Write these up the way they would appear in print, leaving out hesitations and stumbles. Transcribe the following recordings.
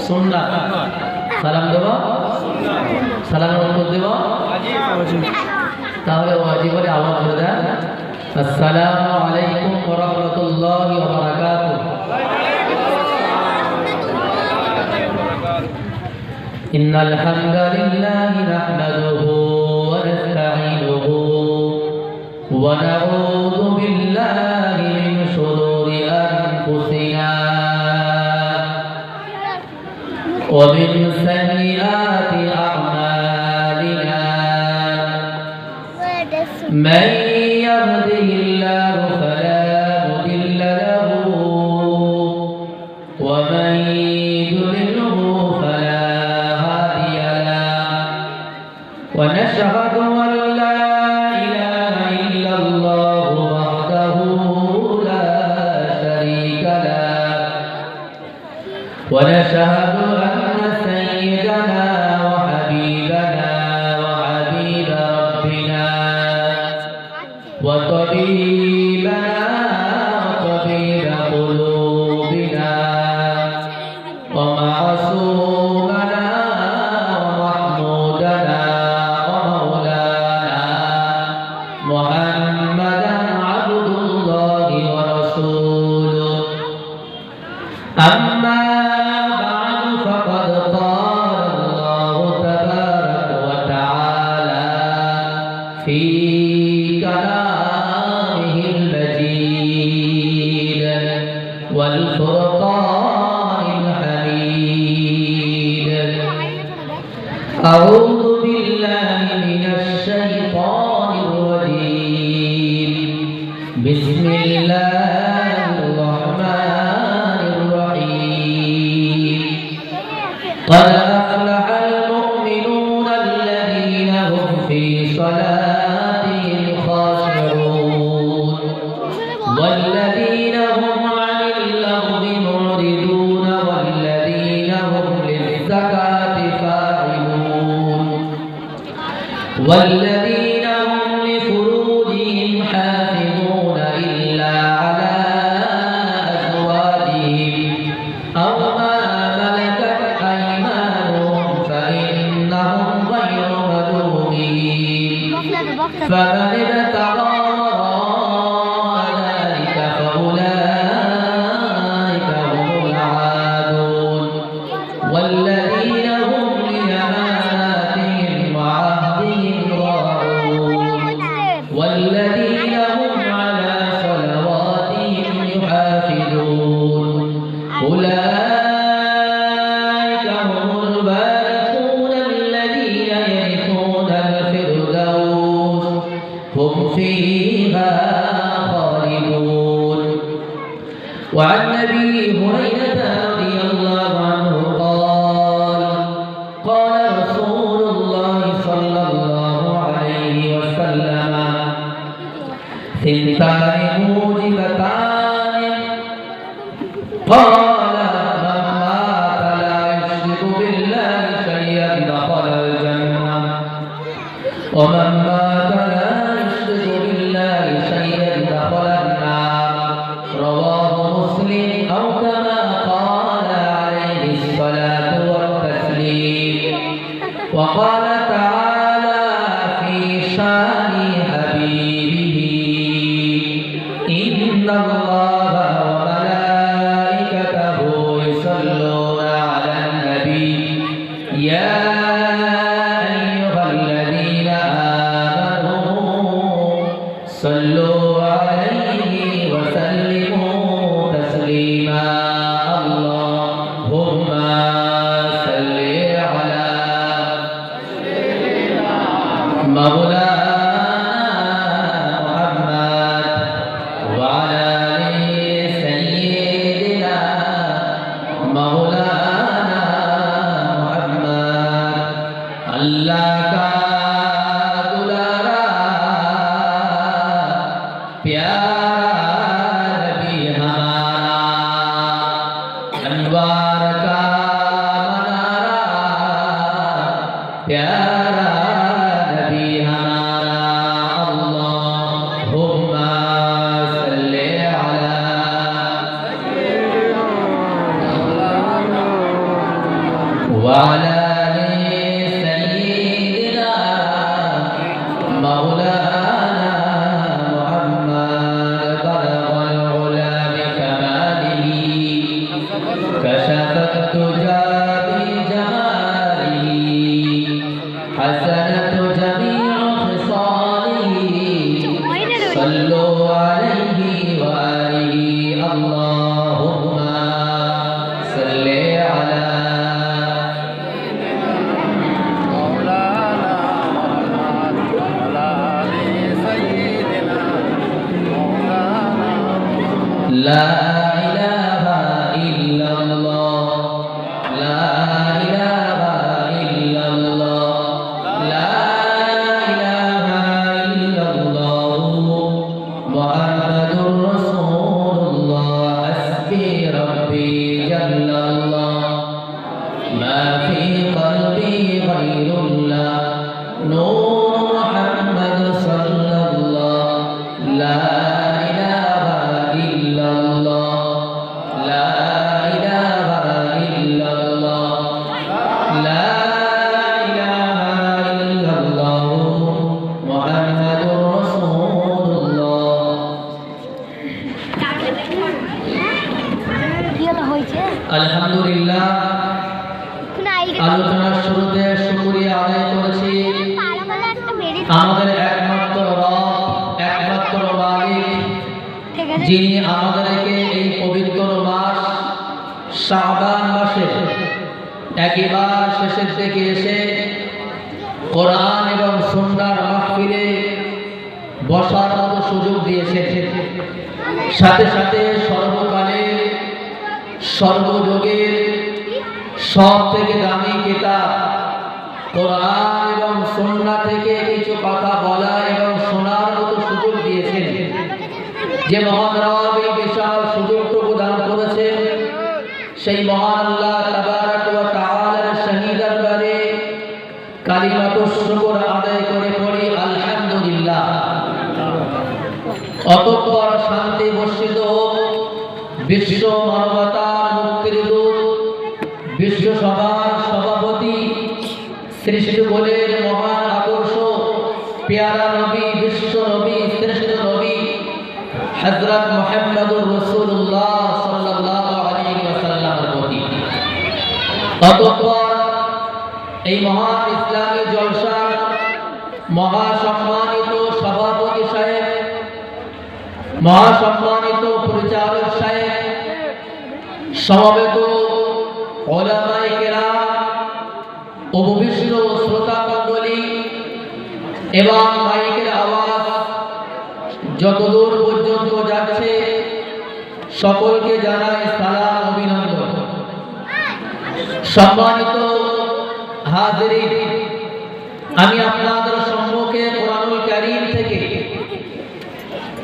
সুন্নাত। সালাম দেব, সালামের উত্তর দেব, তাহলে ওয়াজিব বলে আওয়াজ করে দেন, আসসালামু আলাইকুম ওয়া রাহমাতুল্লাহি ওয়া বারাকাতুহু। ইন্নাল হামদালিল্লাহি নাহমাদুহু ওয়া নাস্তাঈনুহু ওয়া নাউযু বিল্লাহি মিন শুরুরি আনফুসিনা ওয়া মিন সাইয়্যাতি আ'মালিনা। মান ইয়াহদিহিল্লাহু ফালা মুদিল্লা লাহু ওয়া মান يضلله فلا هادي له ونشهد أن لا إله إلا الله وحده لا شريك له ونشهد أن سيدنا وحبيبنا وحبيب ربنا وطبيبنا وطبيب قلوبنا ومعصومنا ومحمودنا ومولانا محمدا عبد الله ورسوله. أما بعد فقد قال الله تبارك وتعالى في كلامه المجيد والفرقان الحميد. أعوذ بالله من الشيطان الرجيم. بسم الله الرحمن الرحيم. قد أفلح المؤمنون الذين هم في صلاتهم خاشعون والذين هم عن اللغو معرضون والذين هم للزكاة فاعلون والذين هم لفروجهم حافظون إلا على أزواجهم أو ما ملكت أيمانهم فإنهم غير ملومين. فمن ابتغى وراء ذلك فأولئك هم العادون والذين هم لأماناتهم وعهدهم راعون والذين هم على صلواتهم يحافظون. أولئك هم الوارثون الذين يرثون الفردوس هم فيها خالدون. وعن أبي هريرة رضي الله عنه قال قال رسول الله صلى الله عليه وسلم ثنتان موجبتان قال من مات لا يشرك بالله شيئا دخل الجنة ومن مات لا يشرك بالله شيئا دخل النار. رواه مسلم أو كما قال عليه الصلاة والتسليم. وقال تعالى في شان حبيبه إن الله وملائكته يصلون على النبي يا أيها الذين آمنوا صلوا عليه وسلموا تسليما. اللهم صل على مولانا محمد وعلى آل سيدنا مولانا محمد وعلى آل سيدنا مولانا محمد بلغ العلا بكماله كشف الدجى بجماله حسنة جميع خصاله صلوا عليه وآله اللهم صل على مولانا محمد وعلى آل سيدنا مولانا لا إله إلا الله لا إله إلا الله لا إله إلا الله محمد رسول الله حسبي ربي جل الله ما في قلبي غير الله نور محمد صلى الله لا إله إلا الله لا إله إلا الله لا إله إلا الله محمد رسول الله আলহামদুলিল্লাহ আলোচনার শুরুতে শুকরিয়া আদায় করেছি আমাদের একমাত্র রব একমাত্র মালিক যিনি আমাদেরকে এই পবিত্র মাস শাবান মাসে একেবারে শেষের দিকে এসে কোরআন এবং সুন্নাহর মাহফিলে বসার মতো সুযোগ দিয়েছে সাথে সাথে সর্বকালের সর্বযুগের সব থেকে দামি কিতাব কোরআন এবং সুন্নাহ থেকে কিছু কথা বলা এবং শোনার মতো সুযোগ দিয়েছেন। যে মহান রব এই বিশাল সুযোগটুকু দান করেছেন সেই মহান আল্লাহ তাবারক ওয়া তাআলার শাহী দরবারে কালিমাতুশ শুকর আদায় করে পড়ি আলহামদুলিল্লাহ। অতঃপর শান্তি বর্ষিত হোক বিশ্ব মানবতার মুক্তির দূত বিশ্ব সভার সভাপতি সৃষ্টি বলের মহান আকর্ষক পেয়ারা নবী বিশ্ব নবী শ্রেষ্ঠ নবী হযরত মুহাম্মদুর রাসূলুল্লাহ সাল্লাল্লাহু আলাইহি ওয়াসাল্লামের প্রতি। অতঃপর এই মহান ইসলামী জলসার মহাসম্মানিত সভাপতি সাহেব, মহাসম্মানিত পরিচালক সাহেব, সমবেত উলামায়ে কেরাম, উপবিষ্ট শ্রোতা মণ্ডলী এবং মাইকের আওয়াজ যতদূর পর্যন্ত যাচ্ছে সকলকে জানাই সালাম অভিনন্দন। সম্মানিত হাজিরিন, আমি আপনাদের সম্মুখে কোরআনুল কারীম থেকে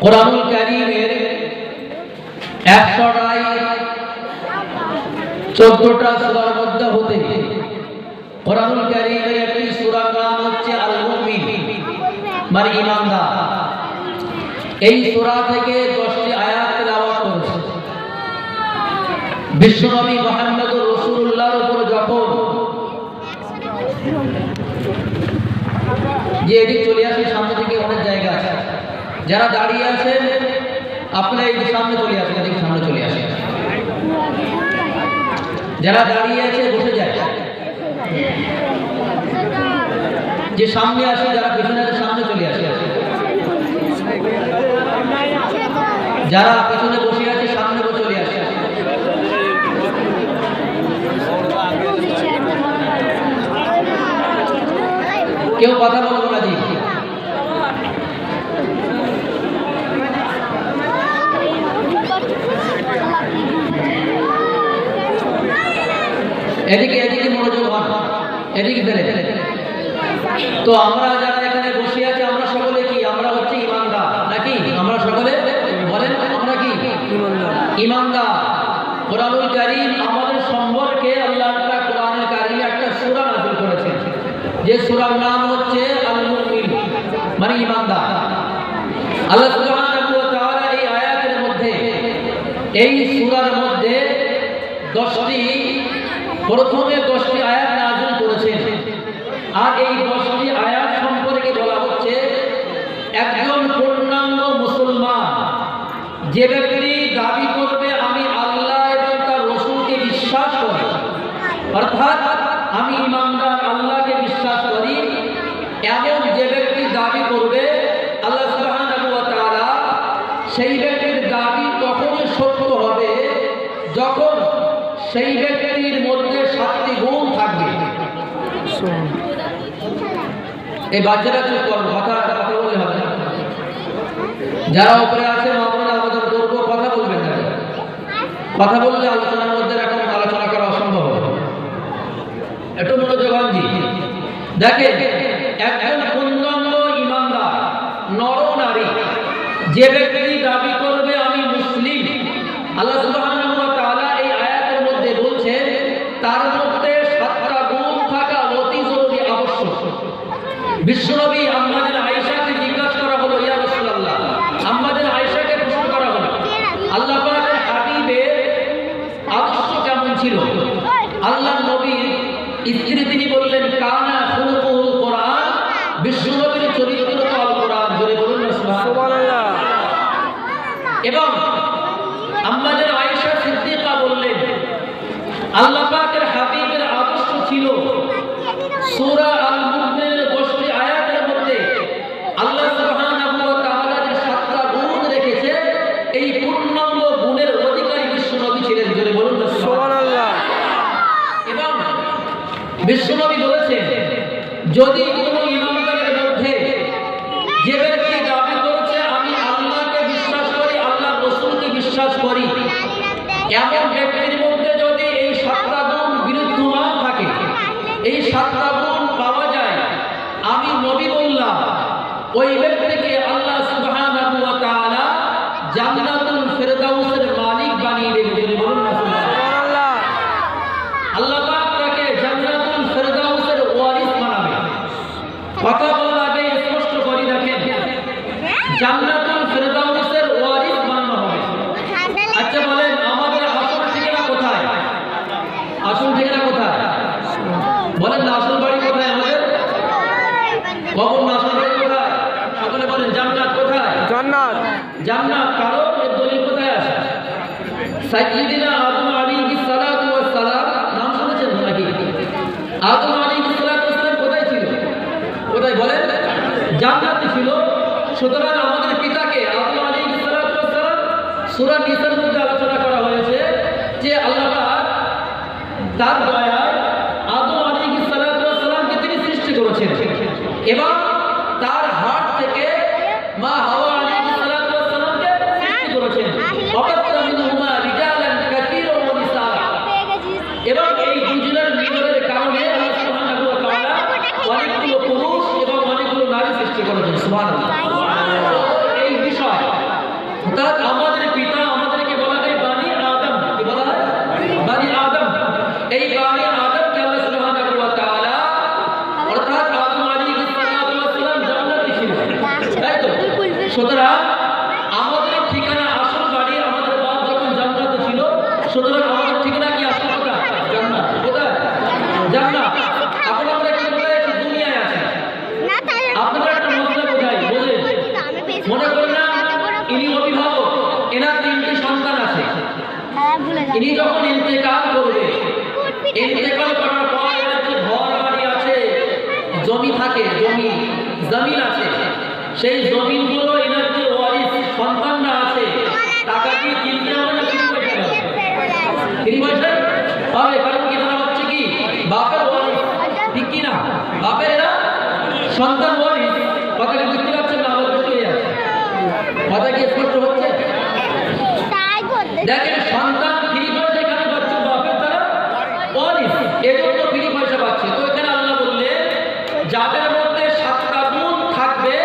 কোরআনুল কারীমের ১১৪টা সূরার মধ্যে হতে কোরআনুল কারীমের একটি সূরার নাম হচ্ছে আল মুমিন মানে ঈমানদার। এই সূরা থেকে 10টি আয়াত তেলাওয়াত করেছে। বিশ্বনবী মুহাম্মদুর রাসূলুল্লাহর উপর যখন যে এদিক চলে আসে, সামনে থেকে অনেক জায়গা আছে, যারা দাঁড়িয়ে আছেন আপনারা এই সামনে চলে আসেন, এদিকে সামনে চলে আসেন। যারা দাঁড়িয়ে আছে বসে যায়, যে সামনে আসে, যারা পিছনে আছে সামনে চলে আসে, যারা পিছনে বসে আছে সামনে চলে আসে। কেউ কথা বলবো না জি। এদিকে এদিকে মনোযোগ হন, এদিকে ফেলে। তো আমরা যারা এখানে বসে আছি আমরা সকলে কি? আমরা হচ্ছে ঈমানদার নাকি? আমরা সকলে বলেন আমরা কি? ঈমানদার। কোরআনুল কারীম আমাদের সম্পর্কে আল্লাহ তাআলা কোরআনুল কারীমে একটা সূরা নাযিল করেছেন, যে সূরার নাম হচ্ছে আল মুমিন মানে ঈমানদার। আল্লাহ সুবহানাহু ওয়া তাআলা এই আয়াতের মধ্যে, এই সূরার মধ্যে 10টি, প্রথমে 10টি আয়াত আর এই 10টি আয়াত সম্পর্কে বলা হচ্ছে একজন পূর্ণাঙ্গ মুসলমান যে ব্যক্তি দাবি করবে আমি আল্লাহ এবং তার রাসূলকে বিশ্বাস করি, অর্থাৎ আমি ঈমানদার, আল্লাহকে বিশ্বাস করি, এমন যে ব্যক্তি দাবি করবে আল্লাহ সুবহানাহু ওয়া তাআলা সেই ব্যক্তির দাবি তখনই সত্য হবে যখন সেই ব্যক্তির মধ্যে 7টি গুণ থাকবে। এই বাচ্চারা চুপ করো, কথা বললে হবে না। যারা উপরে আছে মামুন আবেদন করবো, কথা বলবেন না। কথা বললে আলোচনার মধ্যে এখন আলোচনা করা অসম্ভব হবে। একটু মনোযোগ জি। দেখেন, একজন পূর্ণাঙ্গ ঈমানদার নর নারী যে ব্যক্তি দাবি করবে আমি মুসলিম, আল্লাহ সুবহানাহু ওয়া তাআলা এই আয়াতের মধ্যে বলছেন তার মধ্যে 7টা গুণ থাকা অতি জরুরি, আবশ্যক। বিশ্বনবী আম্মাদের আয়েশাকে জিজ্ঞাসা করা হলো, ইয়া রাসূলুল্লাহ, আম্মাদের আয়েশাকে প্রশ্ন করা হলো আল্লাহ পাকের হাবিবের আদর্শ কেমন ছিল? আল্লাহর নবীর স্ত্রী তিনি বললেন কানা খুলুকুল কোরআন, বিশ্বনবীর চরিত্র তো আল কোরআন। জোরে বলুন না সুবহানাল্লাহ। এবং আম্মাদের আয়েশা সিদ্দিকা বললেন আল্লাহ পাকের হাবিবের আদর্শ ছিল সূরা আল মুমিনের 10টি আয়াতের মধ্যে আল্লাহ সুবহানাহু ওয়া তাআলা যে 7টা গুণ রেখেছে, এই পূর্ণাঙ্গ গুণের অধিকারী বিশ্বনবী ছিলেন। জোরে বলুন না সুবহানাল্লাহ। এবং বিশ্বনবী বলেছেন যদি কোনো ঈমানদারের মধ্যে যে ব্যক্তি দাবি করছে আমি আল্লাহকে বিশ্বাস করি, আল্লাহর রাসূলকে বিশ্বাস করি, এমন ব্যক্তির মধ্যে যদি এই 7টা গুণ বিরুদ্ধমান থাকে, এই 7টা গুণ পাওয়া যায়, আমি নবী বললাম ওই ব্যক্তিকে আল্লাহ সুবহানাহু ওয়া তাআলা জান্নাতুল ফেরদাউসের মালিক বানিয়ে দেবেন। বলুন না সুবহানাল্লাহ। আল্লাহ পাক তাকে জান্নাতুল ফেরদাউসের ওয়ারিস বানাবে। কথা বলার আগে স্পষ্ট করে দেখেন, জান্নাতুল ফেরদাউসের ওয়ারিস বানানো হবে। আচ্ছা বলেন, আমাদের আসল ঠিকানা কোথায়? আসল ঠিকানা কোথায় বলেন না? আসল বাড়ি কোথায় আমাদের? কখন আসল বাড়ি কোথায়? সকলে বলেন জান্নাত কোথায়? জান্নাত। জান্নাত কারণ এর দলিল কোথায় আছে? সাইয়্যিদিনা আদম আলাইহিস সালাতু ওয়াস সালাম, নাম শুনেছেন নাকি? আদম আলাইহিস সালাতু ওয়াস সালাম কোথায় ছিল? কোথায় বলেন? জান্নাতে ছিল। সুতরাং আমাদের পিতাকে আদম আলাইহিস সালাতু ওয়াস সালাম সূরা নিসার মধ্যে আলোচনা করা হয়েছে যে আল্লাহ পাক তার দয়ায় আদম আলাইহিস সালাতু ওয়াস সালামকে তিনি সৃষ্টি করেছেন এবং তার হাত থেকে মা হাওয়া আলাইহিস সালাতু ওয়াস সালামকে সৃষ্টি করেছেন। অবাত্তা মিনহুমা রিজালান কাসীরান ওয়া নিসা। এবং এই দুজনের মিলনের কারণে আল্লাহ সুবহানাহু ওয়া তাআলা অনেকগুলো পুরুষ এবং অনেকগুলো নারী সৃষ্টি করেছেন। সুবহানাল্লাহ। এই বিষয় অর্থাৎ আমাদের পিতা আমাদেরকে বলা হয় বানি আদম। কি বলা হয়? বানি আদম। এই বানি আদমকে আল্লাহ সুবহানাহু ওয়া তাআলা অর্থাৎ আদম আলাইহিস সালাতু ওয়াস সালাম জান্নাতে ছিলেন, তাই তো? সুতরাং আমাদের ঠিকানা আসল বাড়ি, আমাদের বাপ যখন জান্নাতে ছিল, সুতরাং আমাদের ঠিকানা কি আসল কোথায়? জান্নাত। কোথায়? জান্নাত। এখন আমরা কি কোথায় আছি? দুনিয়ায় আছি। আপনারা একটা মশলা বোঝাই, বলেন মনে করেন না ইনি অভিভাবক, এনার 3টি সন্তান আছে। ইনি যখন ইন্তেকাল করবে, ইন্তেকাল করার পর এনার যে ঘর বাড়ি আছে, জমি থাকে, জমিন আছে, সেই জমিনগুলো এনার যে ওয়ারিস সন্তানরা আছে টাকা দিয়ে কিনতে হবে না ফ্রি পয়সা হবে? ফ্রি পয়সা হবে। কারণ কি এরা হচ্ছে কি বাপের ওয়ারিস, ঠিক কি না? বাপের এরা সন্তান ওয়ারিস। কথাটা বুঝতে পারছেন না? আবার বেশি হয়ে যাচ্ছে। কথা কি স্পষ্ট হচ্ছে? দেখেন, সন্তান ফ্রি পয়সা এখানে পাচ্ছে, বাপের তারা ওয়ারিস, এজন্য ফ্রি পয়সা পাচ্ছে। তো এখানে আল্লাহ বললেন যাদের মধ্যে 7টা গুণ থাকবে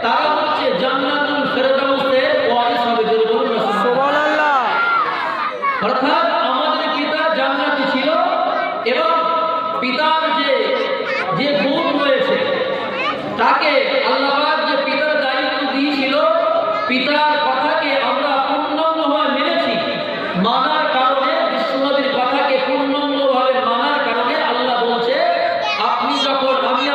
তারা হচ্ছে জান্নাতুল ফেরদাউসের ওয়ারিস হবে। যদি বলুন না সুবহানাল্লাহ। অর্থাৎ আমাদের পিতা জান্নাতে ছিল এবং পিতার যে গুণ রয়েছে তাকে আল্লাহ পাক যে পিতার দায়িত্ব দিয়েছিল, পিতার কথাকে আমরা পূর্ণাঙ্গভাবে মেনেছি। মানার কারণে, বিশ্বনবীর কথাকে পূর্ণাঙ্গভাবে মানার কারণে আল্লাহ বলছে আপনি যখন আমি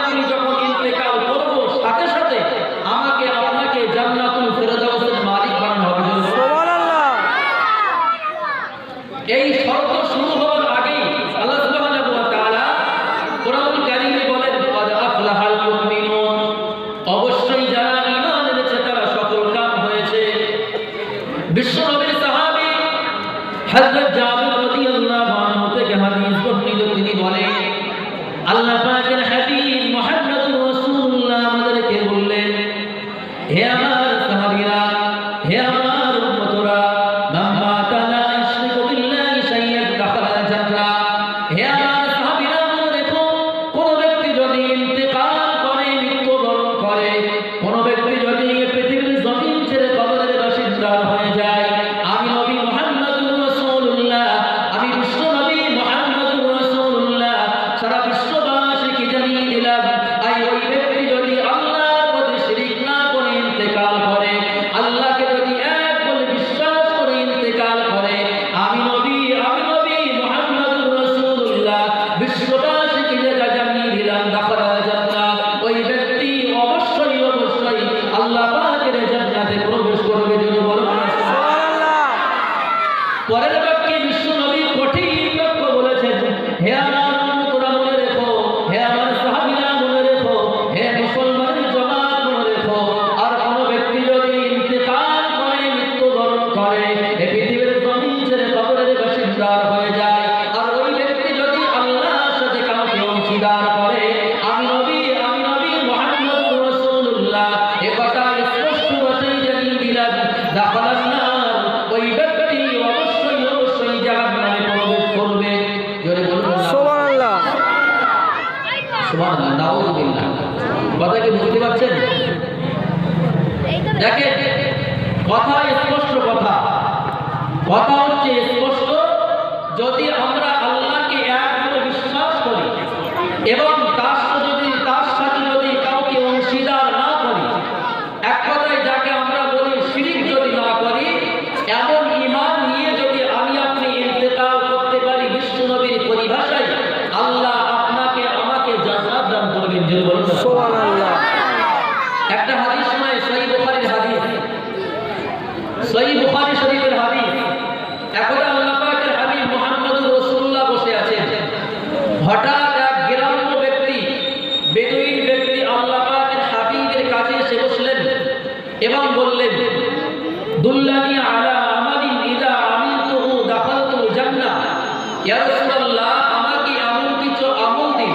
বিশ্ববাসীকে যেটা জানিয়ে দিলাম দাখালাল জান্নাত, ওই ব্যক্তি অবশ্যই অবশ্যই আল্লাহ পাকের জান্নাতে প্রবেশ করবে। যদি বলেন সুবহানাল্লাহ। পরের বাক্যে বিশ্ব নবী কঠিন বাক্য বলেছেন, হে আমার উম্মতরা মনে রেখো, হে আমার সাহাবীরা মনে রেখো, হে মুসলমানের জামাত মনে রেখো, আর কোন ব্যক্তি যদি ইন্তেকাল করে, মৃত্যুবরণ করে, এই পৃথিবীর জমিন ছেড়ে কবরের বাসিন্দা হয়ে যায়, আর ওই ব্যক্তি যদি আল্লাহর সাথে কাউকে অংশীদার করে, আমি নবী মুহাম্মদুর রাসূলুল্লাহ এ কথা স্পষ্ট ভাষায় জানিয়ে দিলাম, দাখালান নার, ওই ব্যক্তি অবশ্যই অবশ্যই জাহান্নামে প্রবেশ করবে। জোরে বলুন সুবহানাল্লাহ। সুবহানাল্লাহ, নাউযুবিল্লাহ। কথা কি বুঝতে পারছেন? দেখেন, কথা স্পষ্ট, কথা হচ্ছে স্পষ্ট। যদি আমরা আল্লাহকে এক বলে বিশ্বাস করি এবং তার সাথে যদি কাউকে অংশীদার না করি, এক কথায় যাকে আমরা বলি শিরিক যদি না করি, এমন ঈমান নিয়ে যদি আমি আপনি ইন্তেকাল করতে পারি, বিশ্বনবীর পরিভাষায় আল্লাহ আপনাকে আমাকে জান্নাত দান করবেন। জোরে বলুন সুবহানাল্লাহ। একটা হাদিস নয়, সহিহ বুখারীর হাদিস, সহিহ বুখারী শরীফের হাদিস। একদা আল্লাহ পাকের হাবিব মুহাম্মদুর রাসূলুল্লাহ বসে আছেন, হঠাৎ এক গ্রাম্য ব্যক্তি, বেদুইন ব্যক্তি আল্লাহ পাকের হাবিবের কাছে এসে বসলেন এবং বললেন, দুল্লানি আলা আমালিন ইযা আমিলতুহু দাখালতুল জান্নাহ। ইয়া রাসূলুল্লাহ, আমাকে এমন কিছু আমল দিন,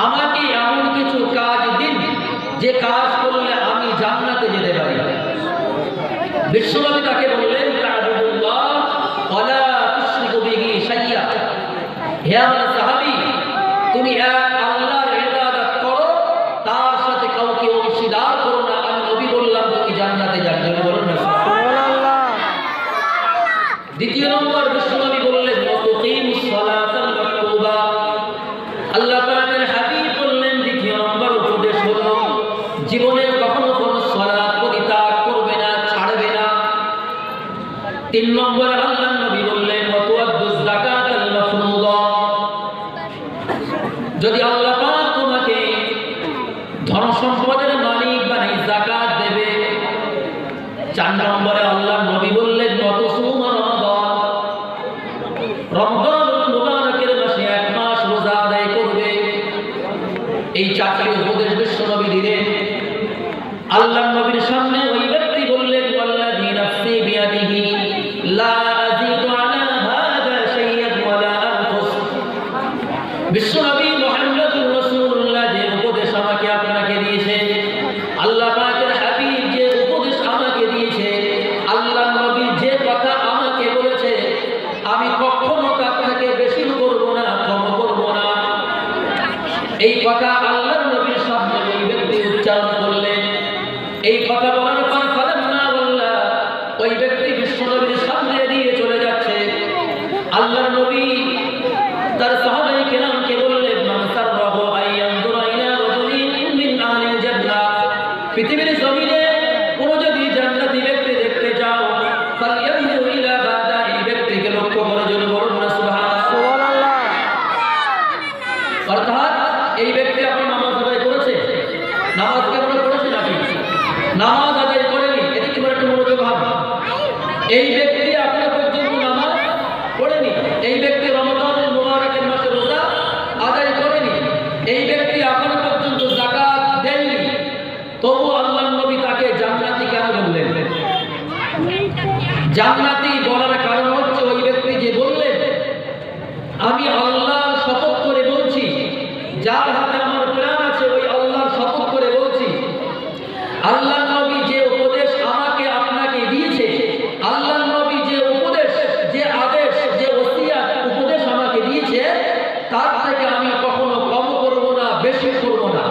আমাকে এমন কিছু কাজ দিন যে কাজ করলে আমি জান্নাতে যেতে পারি। বিশ্বনবী তাকে বললেন, তা'বুদুল্লাহ ওয়া লা তুশরিকু বিহি শাইয়্যা। হে আমার সাহাবী, তুমি এক আল্লাহর ইবাদত করো, তার সাথে কাউকে অংশীদার করো না। আমি নবী বললাম তুমি জান্নাতে যাবে। বলুন না সুবহানাল্লাহ। দ্বিতীয় নম্বর বিশ্বনবী বললেন, তুকিমুস সালাতাল মাকতুবা। আল্লাহ পাকের হাবিব বললেন, দ্বিতীয় নম্বর উপদেশ হলো জীবনে কখনো কোনো সালাত পরিত্যাগ করবে না, ছাড়বে না। তিন নম্বর আল্লাহ নবী বললেন, ওয়াতুআদ্দুজ যাকাতাল মাফরুযা। যদি আল্লাহ পাক তোমাকে ধন সম্পদের মালিক বানাই যাকাত দেবে। চার নম্বরে আল্লাহ নবী বললেন, ওয়াতুসুম রমাদান। রমজানুল মুবারকের মাসে এক মাস রোজা আদায় করবে। এই চারটি উপদেশ বিশ্ব নবী দিলেন। আল্লাহ নবীর সামনে ওই ব্যক্তি বললেন, ওয়াল্লাযী নাফসি বিয়াদিহি লা আযীদু আলা হাযা শাইয়্যান ওয়া লা আনকুস। বিশ্ব নবী মুহাম্মদুর রাসূলুল্লাহ যে উপদেশ আমাকে আপনাকে দিয়েছে, আল্লাহ পাকের হাবিব যে উপদেশ আমাকে দিয়েছে, আল্লাহ নবী যে কথা আমাকে বলেছে, আমি কখনো তার থেকে বেশি করব না, কম করব না। এই কথা আল্লাহর নবীর সামনে ওই ব্যক্তি উচ্চারণ করলেন। এই কথা বলার পর ফালাম্মা ওয়াল্লা, ওই ব্যক্তি বিশ্ব নবীর সামনে দিয়ে চলে যাচ্ছে। আল্লাহর নবী তার সাহাবায়ে কেরামকে বললেন, মান সাররাহু আইয়ানজুরা ইলা রাজুলিন মিন আহলিল জান্নাহ। পৃথিবীর জমিনে কোন যদি জান্নাতি ব্যক্তি দেখতে চাও, ফালইয়ানজুর ইলা হাযা, এই ব্যক্তিকে লক্ষ্য করে যদি বলুন না সুবহানাল্লাহ। অর্থাৎ এই ব্যক্তি আপনি নামাজ আদায় করেছে, নামাজ কেমন পড়েছে নাকি নামাজ আদায় করেনি, এদিকে একটু মনোযোগ হবে। এই ব্যক্তি এখনো পর্যন্ত নামাজ পড়েনি, এই ব্যক্তি রমজানুল মুবারকের মাসে রোজা আদায় করেনি, এই ব্যক্তি এখনো পর্যন্ত যাকাত দেয়নি, তবু আল্লাহর নবী তাকে জান্নাতি কেন বললেন? জান্নাতি বলার কারণ হচ্ছে ওই ব্যক্তি যে বললেন, আমি আল্লাহর শপথ করে বলছি, যার হাতে আমার প্রাণ আছে, ওই আল্লাহর শপথ করে বলছি, আল্লাহ নবী যে উপদেশ আমাকে আপনাকে দিয়েছে, আল্লাহ নবী যে উপদেশ, যে আদেশ, যে ওসিয়াত উপদেশ আমাকে দিয়েছে, তার থেকে আমি কখনো কম করব না, বেশি করব না।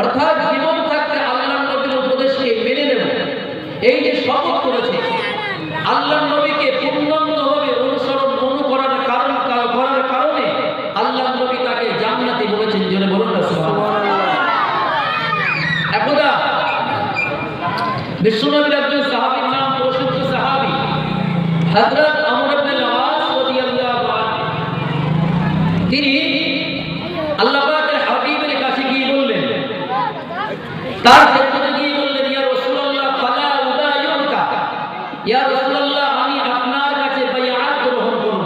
অর্থাৎ জীবন থাকতে আল্লাহ নবীর উপদেশকে মেনে নেব। এই যে শপথ করেছে, আল্লাহ নবীকে পূর্ণাঙ্গভাবে অনুসরণ করার কারণে আল্লাহ নবী তাকে জান্নাতি বলেছেন। জোরে বলুন না সুবহানাল্লাহ। একদা বিশ্বনবীর একজন সাহাবীর নাম প্রসিদ্ধ সাহাবী হযরত আমর ইবনে আস রাদিয়াল্লাহু আনহু। তিনি আল্লাহ পাকের হাবিবের কাছে গিয়ে বললেন, তার ক্ষেত্রে গিয়ে বললেন, ইয়া রাসূলুল্লাহ ফালা উদায়ুকা, ইয়া রাসূলুল্লাহ আমি আপনার কাছে বাইআত গ্রহণ করব।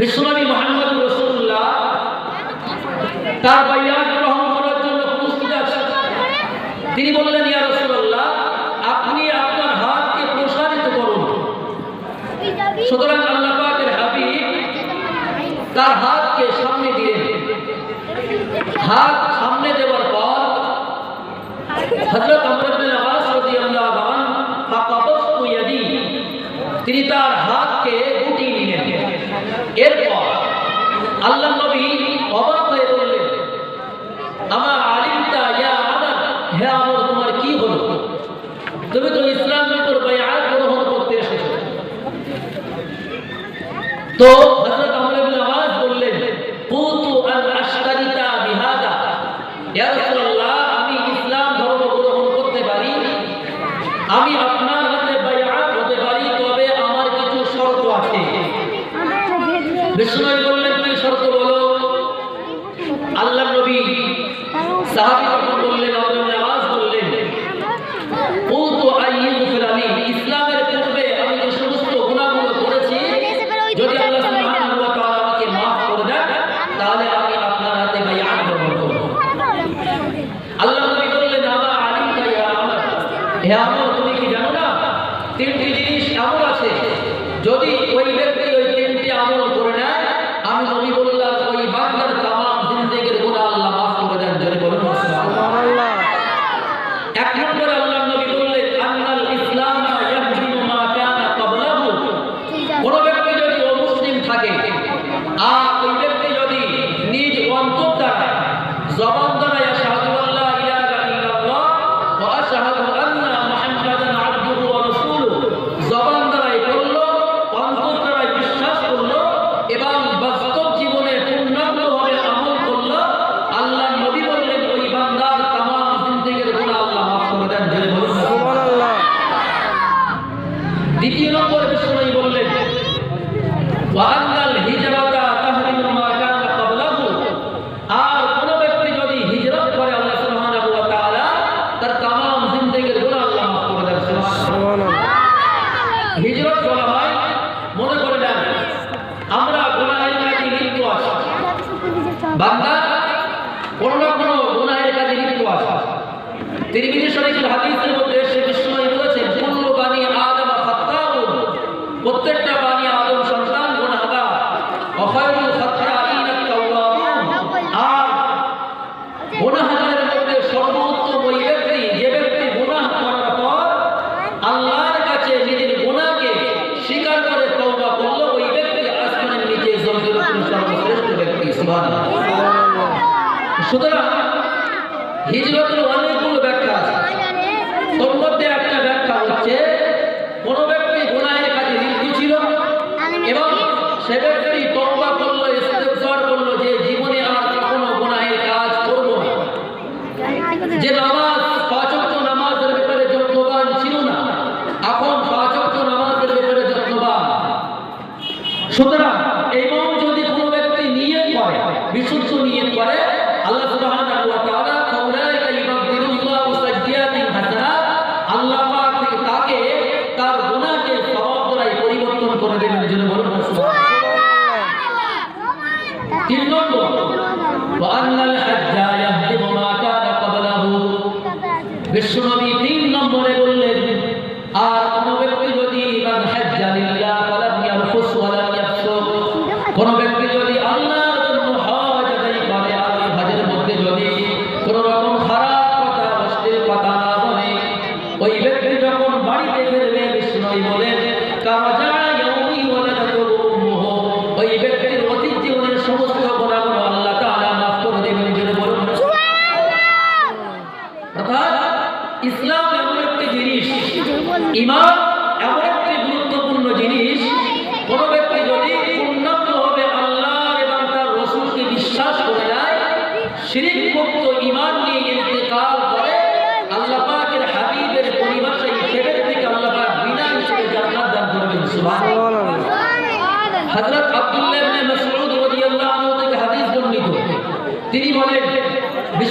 বিশ্বনবী মুহাম্মদ রাসূলুল্লাহ তার বাইআত গ্রহণ করার জন্য প্রস্তুত আছেন। তিনি বললেন, ইয়া রাসূলুল্লাহ আপনি আপনার হাতকে প্রসারিত করুন। সুতরাং আল্লাহ পাকের হাবিব তার হাতকে সামনে দিলেন। হাত সামনে দেওয়ার পর হযরত আমর ইবনে আস রাদিয়াল্লাহু আনহু ফাকাবাতু ইয়াদি, তিনি তার হাতকে গুটিয়ে নিলেন। এরপর আল্লাহ নবী অবাক হয়ে বললেন, আমা আলিমতা ইয়া আমর, হে আমর তোমার কি হলো? তুমি তো ইসলামের উপর বাইআত গ্রহণ করতে এসেছো। তো হযরত আমর ইবনে আস বললেন, কুতু আন আশতারিতা বিহাদা, ইয়া রাসূলুল্লাহ আমি ইসলাম ধর্ম গ্রহণ করতে পারি, আমি আপনার হাতে বাইআত হতে পারি, তবে আমার কিছু শর্ত আছে। বিষ্ণু বললেন, কি শর্ত বলো? আল্লাহ নবী সাহাবী বললেন, আমর ইবনে আস বললেন, কুতু আইয়ুগফির আলী, ইসলামের পূর্বে আমি যে সমস্ত গুনাহগুলো করেছি যদি আল্লাহ সুবহানাহু ওয়া তাআলা আমাকে maaf করে দেন তাহলে আমি আপনার হাতে বাইআত গ্রহণ করব। আল্লাহ নবী বললেন, আমা আলিমতা ইয়া আমর, হে আমর তুমি কি জানো না তিনটি জিনিস এমন আছে যদি ওই ব্যক্তি ওই তিনটি আমল করে নেয়, আমি নবী বললাম ওই বান্দার তামাম জিন্দেগীর গুনাহ আল্লাহ maaf করে দেন। জোরে বলুন সুবহানাল্লাহ। এক নম্বরে আল্লাহ নবী বললেন, আন্নাল ইসলাম ইয়াহদিমু মা কানা ক্বাবলাহু, কোন ব্যক্তি যদি অমুসলিম থাকে আর ওই ব্যক্তি যদি নিজ অন্তর দ্বারা জবান দ্বারা আশহাদু আল্লা ইলাহা ইল্লাল্লাহ ওয়া আশহাদু আন্না মুহাম্মাদান আবদুহু ওয়া রাসূলুহু, জবান দ্বারাই বলল, অন্তর দ্বারাই বিশ্বাস করল এবং বাস্তব জীবনে পূর্ণাঙ্গভাবে আমল করল, আল্লাহ নবী বললেন ওই বান্দার তামাম জিন্দেগীর গুনাহ আল্লাহ maaf করে দেন। জোরে বলুন সুবহানাল্লাহ। দ্বিতীয় নম্বরে বিশ্বনবী বললেন, ওয়া আন্নাল হিজরাতা তাহরিমু মা কানা ক্বাবলাহু, আর কোন ব্যক্তি যদি হিজরত করে আল্লাহ সুবহানাহু ওয়া তাআলা তার তামাম জিন্দেগীর গুনাহ আল্লাহ maaf করে দেন। সুবহানাল্লাহ। হিজরত বলা হয়, মনে করে নেন আমরা গুনাহের কাজে লিপ্ত আছি, বান্দা কোন না কোন গুনাহের কাজে লিপ্ত আছে। তিরমিজি শরীফের হাদিসের মধ্যে সে বিশ্বনবী বলেছেন, কুল্লু বানি আদম খাত্তাউন, প্রত্যেকটা বানি আদম সন্তান গুনাহগার, ওয়া খায়রুল খাত্তাইনা আত-তাওয়াবুন, আর গুনাহগারের মধ্যে সর্বোত্তম ওই ব্যক্তি যে ব্যক্তি গুনাহ করার পর আল্লাহর কাছে নিজের গুনাহকে স্বীকার করে তওবা করলো, ওই ব্যক্তি আসমানের নিচে জমিনের উপরে সর্বশ্রেষ্ঠ ব্যক্তি। সুবহানাল্লাহ। সুতরাং হিজরতের অনেকগুলো ব্যাখ্যা আছে, তোর মধ্যে একটা ব্যাখ্যা হচ্ছে কোন ব্যক্তি গুনাহের কাজে লিপ্ত ছিল এবং সে ব্যক্তি তওবা করলো, ইস্তেগফার করলো যে জীবনে আর কখনো গুনাহের কাজ করব না, যে নামাজ পাঁচ ওয়াক্ত নামাজের ব্যাপারে যত্নবান ছিল না, এখন পাঁচ ওয়াক্ত নামাজের ব্যাপারে যত্নবান। সুতরাং এবং যদি কোনো ব্যক্তি নিয়ত করে, বিশুদ্ধ নিয়ত করে, আল্লাহ সুবহানাহু ওয়া তাআলা ফাউলাইকা ইউবাদদিলুল্লাহু সাইয়্যাতিহিম হাসানাত, আল্লাহ পাক তাকে তার গুনাহকে সওয়াব দ্বারা পরিবর্তন করে দেবেন। জন্য বলুন সুবহানাল্লাহ। তিন নম্বর, ওয়া আন্নাল হাজ্জা ইয়াহদিমু মা কানা ক্বাবলাহু, বিশ্বনবী তিন নম্বরে বললেন, আর কোন ব্যক্তি যদি মান হাজ্জা লিল্লাহ ফালাম ইয়ারফুস ওয়া লাম ইয়াফসুক, কোন ব্যক্তি যদি আল্লাহর জন্য হজ আদায় করে আর ওই হজের মধ্যে যদি কোন রকম খারাপ কথা অশ্লীল কথা না বলে, ওই ব্যক্তি যখন বাড়িতে ফিরবে বিষ্ণুই বলেন কাজা ইয়াউমি ওয়ালাদাতু উম্মুহু, ওই ব্যক্তির অতীত জীবনের সমস্ত গুনাহগুলো আল্লাহ তাআলা maaf করে দেবেন। জন্য বলুন সুবহানাল্লাহ। অর্থাৎ ইসলাম এমন একটি জিনিস, ঈমান এমন একটি গুরুত্বপূর্ণ জিনিস, কোন ব্যক্তি যদি পূর্ণাঙ্গভাবে আল্লাহ এবং তার রাসূলকে বিশ্বাস করে নেয়, শিরক মুক্ত ঈমান নিয়ে ইন্তেকাল করে, আল্লাহ পাকের হাবিবের পরিভাষায় সে ব্যক্তিকে আল্লাহ পাক বিনা হিসেবে জান্নাত দান করবেন। সুবহানাল্লাহ। হযরত আব্দুল্লাহ ইবনে মাসউদ রাদিয়াল্লাহু আনহু থেকে হাদিস বর্ণিত,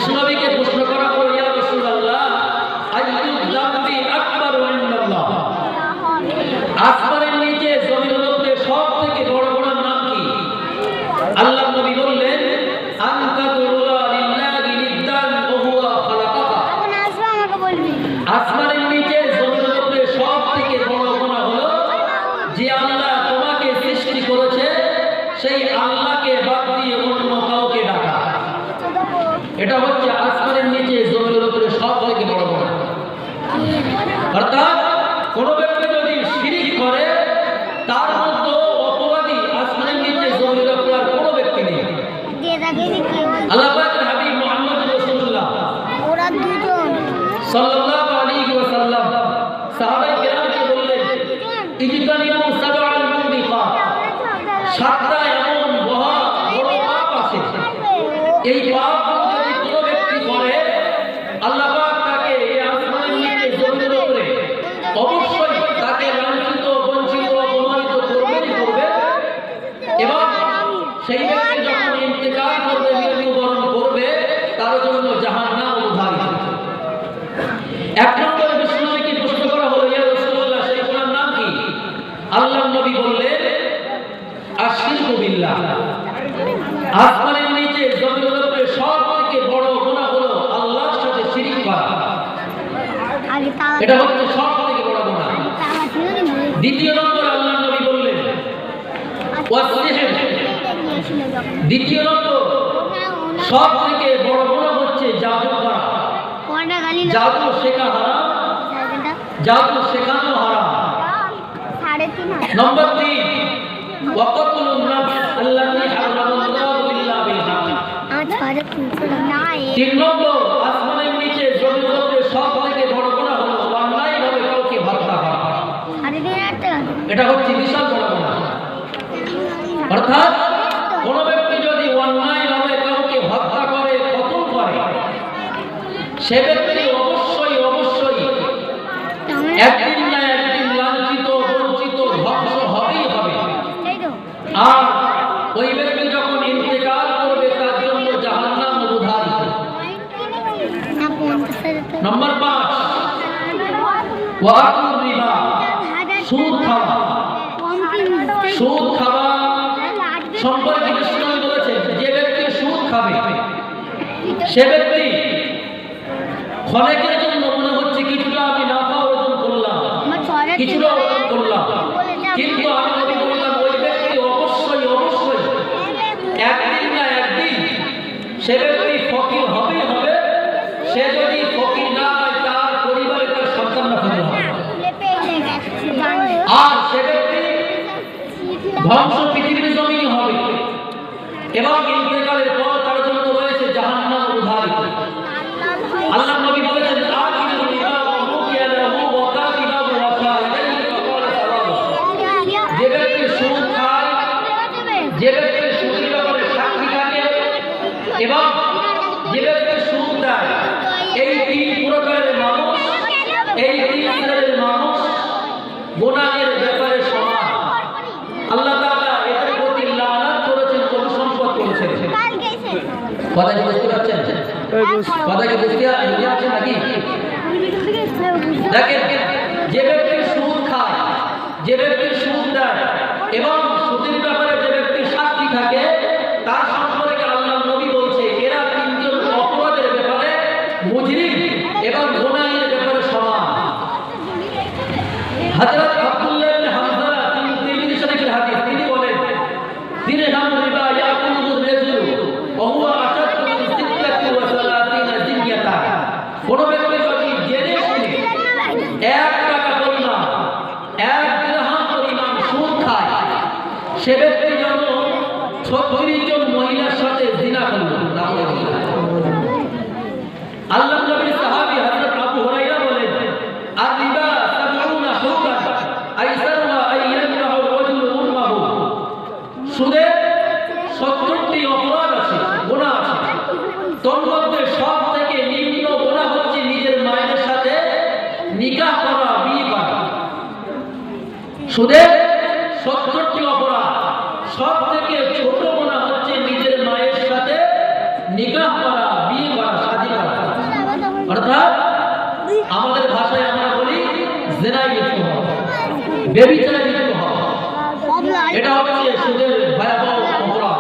বিষ্ণুনবীকে প্রশ্ন করা হলো, ইয়া রাসূলুল্লাহ আইয়ুয যামবি আকবারু ইনদাল্লাহ, আসমানের নিচে জমিনের উপরে সবথেকে বড় গুনাহর নাম কি? আল্লাহর নবী বললেন, আনতা তুরুলা লিল্লাহি নিদ্দান ওয়া হুয়া খালাকাকা। এখন আসবে আমাকে বলবি। আসমানের নিচে জমিনের উপরে সবথেকে বড় গুনাহ হলো যে আল্লাহ তোমাকে সৃষ্টি করেছে সেই আল্লাহকে বাদ দিয়ে অন্য কাউকে ডাকা। এটা হচ্ছে আসমানের নিচে জমিনের উপরে সবথেকে বড় গুনাহ। অর্থাৎ কোন ব্যক্তি যদি শিরিক করে তার মধ্যে অপরাধী আসমানের নিচে জমিনের উপরে আর কোনো ব্যক্তি নেই। দিয়ে দেখেনি কি বল। আল্লাহ পাকের হাবিব মুহাম্মদ রাসূলুল্লাহ ওরা দুজন সাল্লাল্লাহু আলাইহি ওয়াসাল্লাম সাহাবায়ে কেরামকে বললেন, ইজতানিবু সাবআল মুবিকাত, সাতটা এমন বড় পাপ আছে, এই পাপগুলো যদি কোনো ব্যক্তি করে আল্লাহ পাক তাকে এই আসমানের নিচে জমিনের উপরে অবশ্যই তাকে লাঞ্ছিত, বঞ্চিত, অপমানিত করবেনই করবে, এবং সেই ব্যক্তি যখন ইন্তেকাল করবে, মৃত্যুবরণ করবে, তার জন্য জাহান্নাম উদ্ধারিত। এক নম্বরে বিষ্ণুনবীকে প্রশ্ন করা হলো, ইয়া রাসূলুল্লাহ সেই গুনাহর নাম কি? আল্লাহর নবী বললেন, আশরিকু বিল্লাহ। আসমানের নিচে জমিনের উপরে সবথেকে বড় গুনাহ হলো আল্লাহর সাথে শিরিক করা। আগে তাওয়া এটা হচ্ছে সবথেকে বড় গুনাহ। তাওয়া ছিল না। দ্বিতীয় নম্বরে আল্লাহর নবী বললেন, ওয়াসিহর। গিয়েছিল যখন দ্বিতীয় নম্বর সবথেকে বড় গুনাহ হচ্ছে জাদু করা। কোনটা গালি জাদু শেখা হারাম, জাদু শেখানো হারাম। 3.5 নম্বর 3, ওয়াকাতুলুন নাফস আল্লাতী হারামাল্লাহু ইল্লা বিল হক। আজ 3.5 না 3 নম্বর আসমানের নিচে জমিনের উপরে সবথেকে বড় গুনাহ হলো অন্যায়ভাবে কাউকে হত্যা করা। 3.5 টাকা এটা হচ্ছে বিশাল বড় গুনাহ। অর্থাৎ কোন ব্যক্তি যদি অন্যায়ভাবে কাউকে হত্যা করে, কতল করে, সে ব্যক্তি অবশ্যই একদিন না একদিন লাঞ্ছিত, বঞ্চিত, ধ্বংস হবেই হবে। এই তো আর ওই ব্যক্তি যখন ইন্তেকাল করবে তার জন্য জাহান্নাম উদ্ধারিত। না 50 নম্বর 5, ওয়াকুর রিবা, সুদ খাওয়া। সুদ খাওয়া সম্পর্কে বিষ্ণু বলেছেন, যে ব্যক্তি সুদ খাবে সে ব্যক্তি ক্ষণেকের জন্য মনে হচ্ছে কিছুটা আমি নাফা অর্জন করলাম, কিছুটা অর্জন করলাম, কিন্তু আমি নবী বললাম ওই ব্যক্তি অবশ্যই একদিন না একদিন সে ব্যক্তি ফকির হবেই হবে। সে যদি ফকির না হয় তার পরিবারে তার সন্তানরা ফকির হবে, আর সে ব্যক্তি ধ্বংস পৃথিবীর জমিনে হবে, এবং ইন্তেকালের পর তার জন্য রয়েছে জাহান্নাম উদ্ধারিত। আল্লাহ নবী বলেছেন, আকিলু রিবা ওয়া মুকিয়া লাহু ওয়া কাতিবাহু ওয়া শাহিদাইহি ফাকালা সালাম। যে ব্যক্তি সুদ খায়, যে ব্যক্তি সুদের ব্যাপারে সাক্ষী থাকে, এবং যে ব্যক্তি সুদ দেয়, এই 3 প্রকারের মানুষ, এই 3 শ্রেণীর মানুষ গুনাহের ব্যাপারে সমান। আল্লাহ তাআলা এদের প্রতি লানত করেছেন, অভিসম্পদ করেছেন। কথা কি বুঝতে পারছেন? কথা কি বুঝতে পারছেন নাকি? দেখেন, যে ব্যক্তি সুদ খায়, যে ব্যক্তি সুদ দেয়, এবং সুদের ব্যাপারে যে ব্যক্তি সাক্ষী থাকে, তার সম্পর্কে আল্লাহর নবী বলছে এরা 3 জন অপরাধের ব্যাপারে মুজরিম এবং গুনাহের ব্যাপারে সমান। হযরত আব্দুল্লাহ ইবনে হামজালা, তিনি তিরমিজি শরীফের হাদিস, তিনি বলেন, দিরহাম রিবা ইয়াকুলু রাজুলু ওয়া হুয়া আশাদ্দু মিন 36 জিনিয়াতা। কোন ব্যক্তি যদি জেনে শুনে 1 টাকা পরিমাণ, 1 দিরহাম পরিমাণ সুদ খায়, সে ব্যক্তি যেন 36 জন মহিলার সাথে জিনা করল। আল্লাহর নবীর সাহাবী হযরত আবু হুরায়রা বলেন, আর রিবা 70 হুকান আইসারুহা আইয়ামনাহু রাজুলু উম্মাহু। সুদের 70টি অপরাধ আছে, গুনাহ আছে, তোর মধ্যে সবথেকে নিম্ন গুনাহ হচ্ছে নিজের মায়ের সাথে নিকাহ করা, বিয়ে করা। সুদের 70টি অপরাধ, সবথেকে ছোট গুনাহ হচ্ছে নিজের মায়ের সাথে নিকাহ করা, বিয়ে করা, শাদী অর্থাৎ আমাদের ভাষায় আমরা বলি জেনায় লিপ্ত হওয়া, বেবিচারে লিপ্ত হওয়া। এটা হচ্ছে সুদের ভয়াবহ অপরাধ।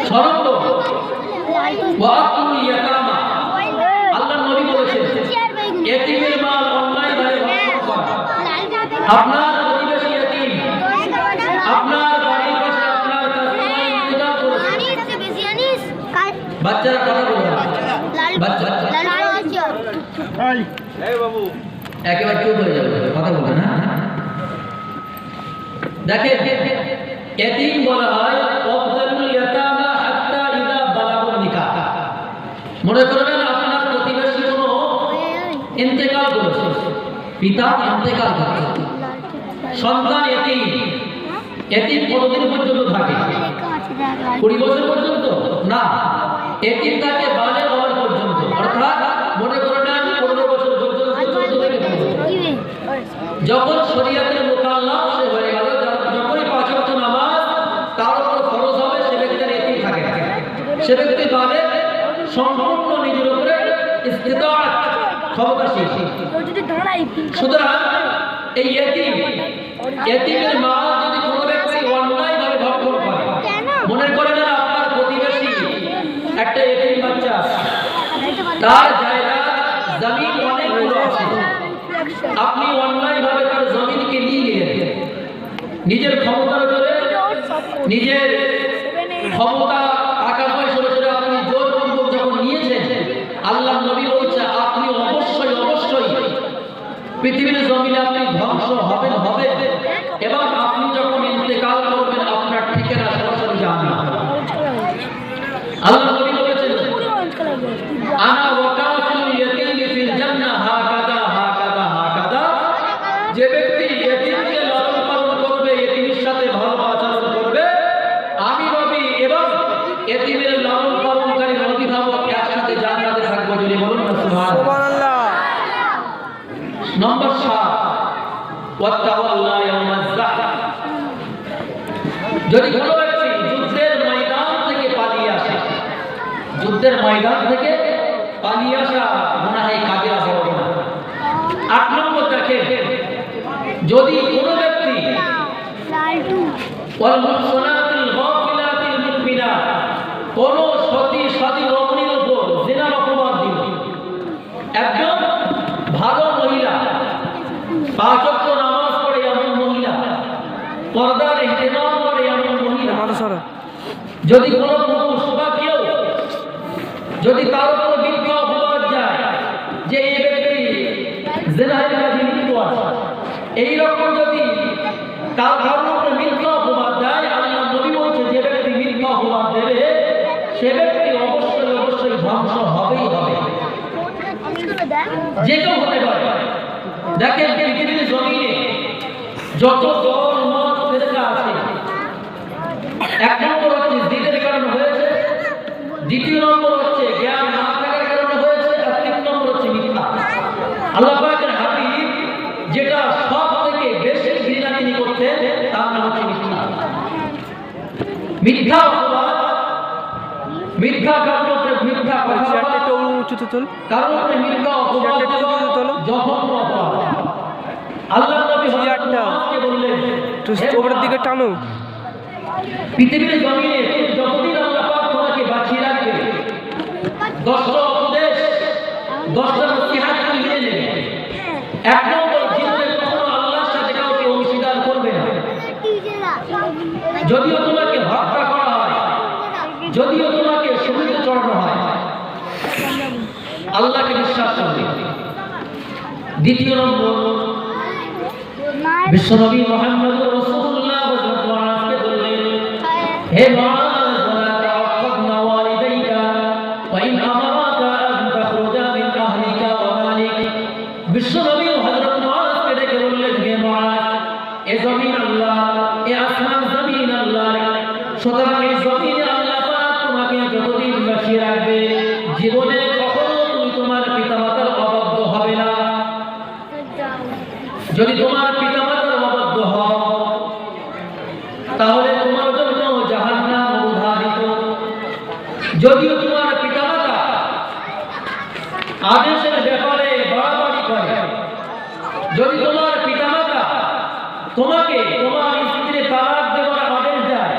শরত ওয়াকুল ইয়াতামা, আল্লাহর নবী বলেছেন এতিমের মাল অন্যায়ভাবে ভক্ষণ করা। আপনার প্রতিবেশী এতিম, আপনার বাড়ির পাশে আপনার কাছে ইন্তজাম করেছে। বাচ্চারা কথা বলবে না, বাচ্চা একেবারে চুপ হয়ে যাবে, কথা বলবে না। দেখেন এতিম বলা হয় ওয়াবতালুল ইয়াতামা হাত্তা ইযা বালাগুন নিকাহ। মনে করবেন আপনার প্রতিবেশী কোনো ইন্তেকাল করেছে, পিতা ইন্তেকাল করেছে, সন্তান এতিম। এতিম কতদিন পর্যন্ত থাকে? 20 বছর পর্যন্ত না, এতিম থাকে বালেগ হওয়ার পর্যন্ত। অর্থাৎ মনে করে নেন 15 বছর পর্যন্ত, 14 থেকে 15। যখন শরীয়তের মুকাল্লাফ সে হয়ে গেল, যখনই 5 ওয়াক্ত নামাজ তার উপর ফরজ হবে, সে ব্যক্তির এতিম থাকে। সে ব্যক্তি বালেগ, সম্পূর্ণ নিজের উপরে ইস্তিতাআত ক্ষমতাশীল। সুতরাং এই এতিমের মাল যদি কোনো ব্যক্তি অন্যায়ভাবে ভক্ষণ করে, মনে করেন আপনার প্রতিবেশী একটা এতিম বাচ্চা, তার জায়গা জমিন অনেকগুলো আছে, আপনি অন্যায়ভাবে তার জমিনকে নিয়ে নিলেন, নিজের ক্ষমতার জোরে, নিজের ক্ষমতা টাকা পয়সা জোরে আপনি জোরপূর্বক যখন নিয়েছেন, আল্লাহ নবী বলছে আপনি অবশ্যই পৃথিবীর জমিনে আপনি ধ্বংস হবেন এবং আপনি যখন ইন্তেকাল করবেন আপনার ঠিকানা সরাসরি জাহান্নাম। আল্লাহ নবী বলেছেন আনা ওয়াকাফিল ইয়াতীমি ফিল জান্নাহ হাকাদা হাকাদা হাকাদা। যে ব্যক্তি এতিমকে লালন পালন করবে, এতিমের সাথে ভালো আচরণ করবে, আমি নবী এবং এতিমের লালন পালনকারী অভিভাবক একসাথে জান্নাতে থাকবো। যদি বলুন না সুবহানাল্লাহ। নম্বর 7 ওয়াতাওয়াল্লা ইয়াউমাজ যাহফ। যদি কোনো ব্যক্তি যুদ্ধের ময়দান থেকে পালিয়ে আসে, যুদ্ধের ময়দান থেকে পালিয়ে আসা মনে হয় কাবিরা বড় গুনাহ। 8 নম্বর দেখেন, যদি কোনো ব্যক্তি ওয়াল মুহসানাতিল গাফিলাতিল মুমিনাত, কোন সতী রমণীর উপর জিনার অপবাদ দিল, একজন ভালো মহিলা, 5 ওয়াক্ত নামাজ পড়ে এমন মহিলা, পর্দার ইহতিমাম করে এমন মহিলা, যদি কোনো পুরুষ বা কেউ যদি তার উপর মিথ্যা অপবাদ যায় যে এই ব্যক্তি জিনার কাজে লিপ্ত আছে, এইরকম যদি তার উপরে মিথ্যা অপবাদ দেয়, আল্লাহ নবী বলছে যে ব্যক্তি মিথ্যা অপবাদ দেবে সে ব্যক্তি অবশ্যই ধ্বংস হবেই হবে, যে কেউ হতে পারে। দেখেন পৃথিবীর জমিনে যত দল মত ফেরকা আছে, 1 নম্বর হচ্ছে জিদের কারণে হয়েছে, 2 নম্বর হচ্ছে জ্ঞান না থাকার কারণে হয়েছে, আর 3 নম্বর হচ্ছে মিথ্যা। আল্লাহ পাকের হাবিব যেটা সব থেকে বেশি ঘৃণা তিনি করতেন তার নাম হচ্ছে মিথ্যা। মিথ্যা অপবাদ, মিথ্যা কারণ মিথ্যা কথা, কারণ মিথ্যা অপবাদ জঘন্য অপরাধ। আল্লাহ নবী হযরতকে বললেন ওপরের দিকে টানো, পৃথিবীর জমিনে যতদিন আল্লাহ পাক তোমাকে বাঁচিয়ে রাখবে, 10টা উপদেশ, 10টা নসিহত তুমি মেনে নেবে। 1 নম্বর, জীবনে কখনো আল্লাহর সাথে কাউকে অংশীদার করবে না। যদিও তোমাকে হত্যা করা হয়, যদিও তোমাকে শহীদ চড়ানো হয়, আল্লাহকে বিশ্বাস করবে। 2 নম্বর, বিশ্বনবী মুহাম্মদুর রাসূলুল্লাহ সাল্লাল্লাহু আলাইহি ওয়াসাল্লাম বললেন, হে মুআয ওয়া তাওয়াক্কাদনা ওয়ালিদাইকা ওয়া ইন আমারাকা আন তাখরুজা মিন আহলিকা ওয়া মালিক। বিশ্বনবী হযরত মুআযকে ডেকে বললেন, হে মুআয, এ জমিন আল্লাহ, এ আসমান জমিন আল্লাহ, সুতরাং এই জমিনে আল্লাহ পাক তোমাকে যতদিন বাঁচিয়ে রাখবে, জীবনে কখনো তুমি তোমার পিতামাতার অবাধ্য হবে না। যদি তোমার পিতামাতার অবাধ্য হও তাহলে তোমার জন্য জাহান্নাম অবধারিত। যদিও তোমার পিতামাতা আদেশের ব্যাপারে বাড়াবাড়ি করে, যদি তোমার পিতামাতা তোমাকে তোমার স্ত্রী তালাক দেওয়ার আদেশ দেয়,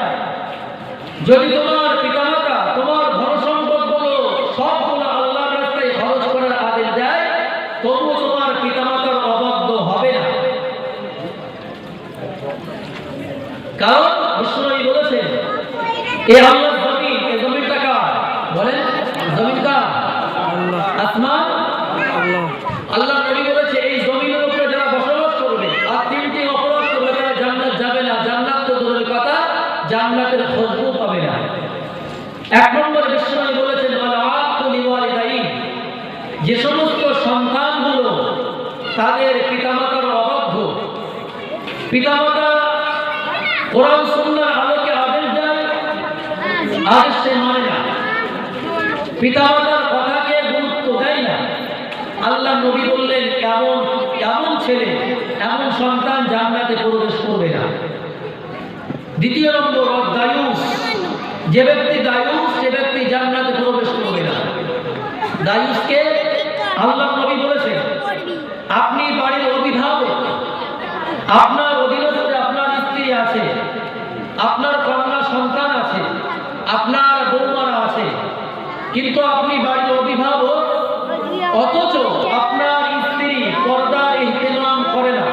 যদি তোমার পিতামাতা তোমার ধন সম্পদগুলো সবগুলো আল্লাহর রাস্তায় খরচ করার আদেশ দেয়, তবুও তোমার পিতামাতার অবাধ্য হবে না। কারণ বিষ্ণুনবী বলেছেন, এ আল্লাহর জমিন, এই জমিনটা কার? বলেন, জমিন কার? আসমান আল্লাহ নবী বলেছে, এই জমিনের উপরে যারা বসবাস করবে আর তিনটি অপরাধ করবে তারা জান্নাত যাবে না। জান্নাত তো দূরের কথা, জান্নাতের খুশবু পাবে না। এক নম্বর বিশ্বনবী বলেছেন, আল-আক্কু লিওয়ালিদাইন, যে সমস্ত সন্তানগুলো তাদের পিতামাতার অবাধ্য, পিতামাতা কোরআন সুন্নাহর আলোকে আদেশ দেয়, আদেশ সে মানে না, পিতামাতার কথাকে গুরুত্ব দেয় না, আল্লাহ নবী বললেন এমন ছেলে, এমন সন্তান জান্নাতে প্রবেশ করবে না। দ্বিতীয় নম্বর দায়ুস, যে ব্যক্তি দায়ুস সে ব্যক্তি জান্নাতে প্রবেশ করবে না। দায়ুসকে আল্লাহ নবী বলেছেন, আপনি বাড়ির অভিভাবক, আপনার অধীনস্থে আপনার স্ত্রী আছে, আপনার কন্যা সন্তান আছে, আপনার বৌমারা আছে, কিন্তু আপনি বাড়ির অভিভাবক, অথচ আপনার স্ত্রী পর্দার ইহতিমাম করে না,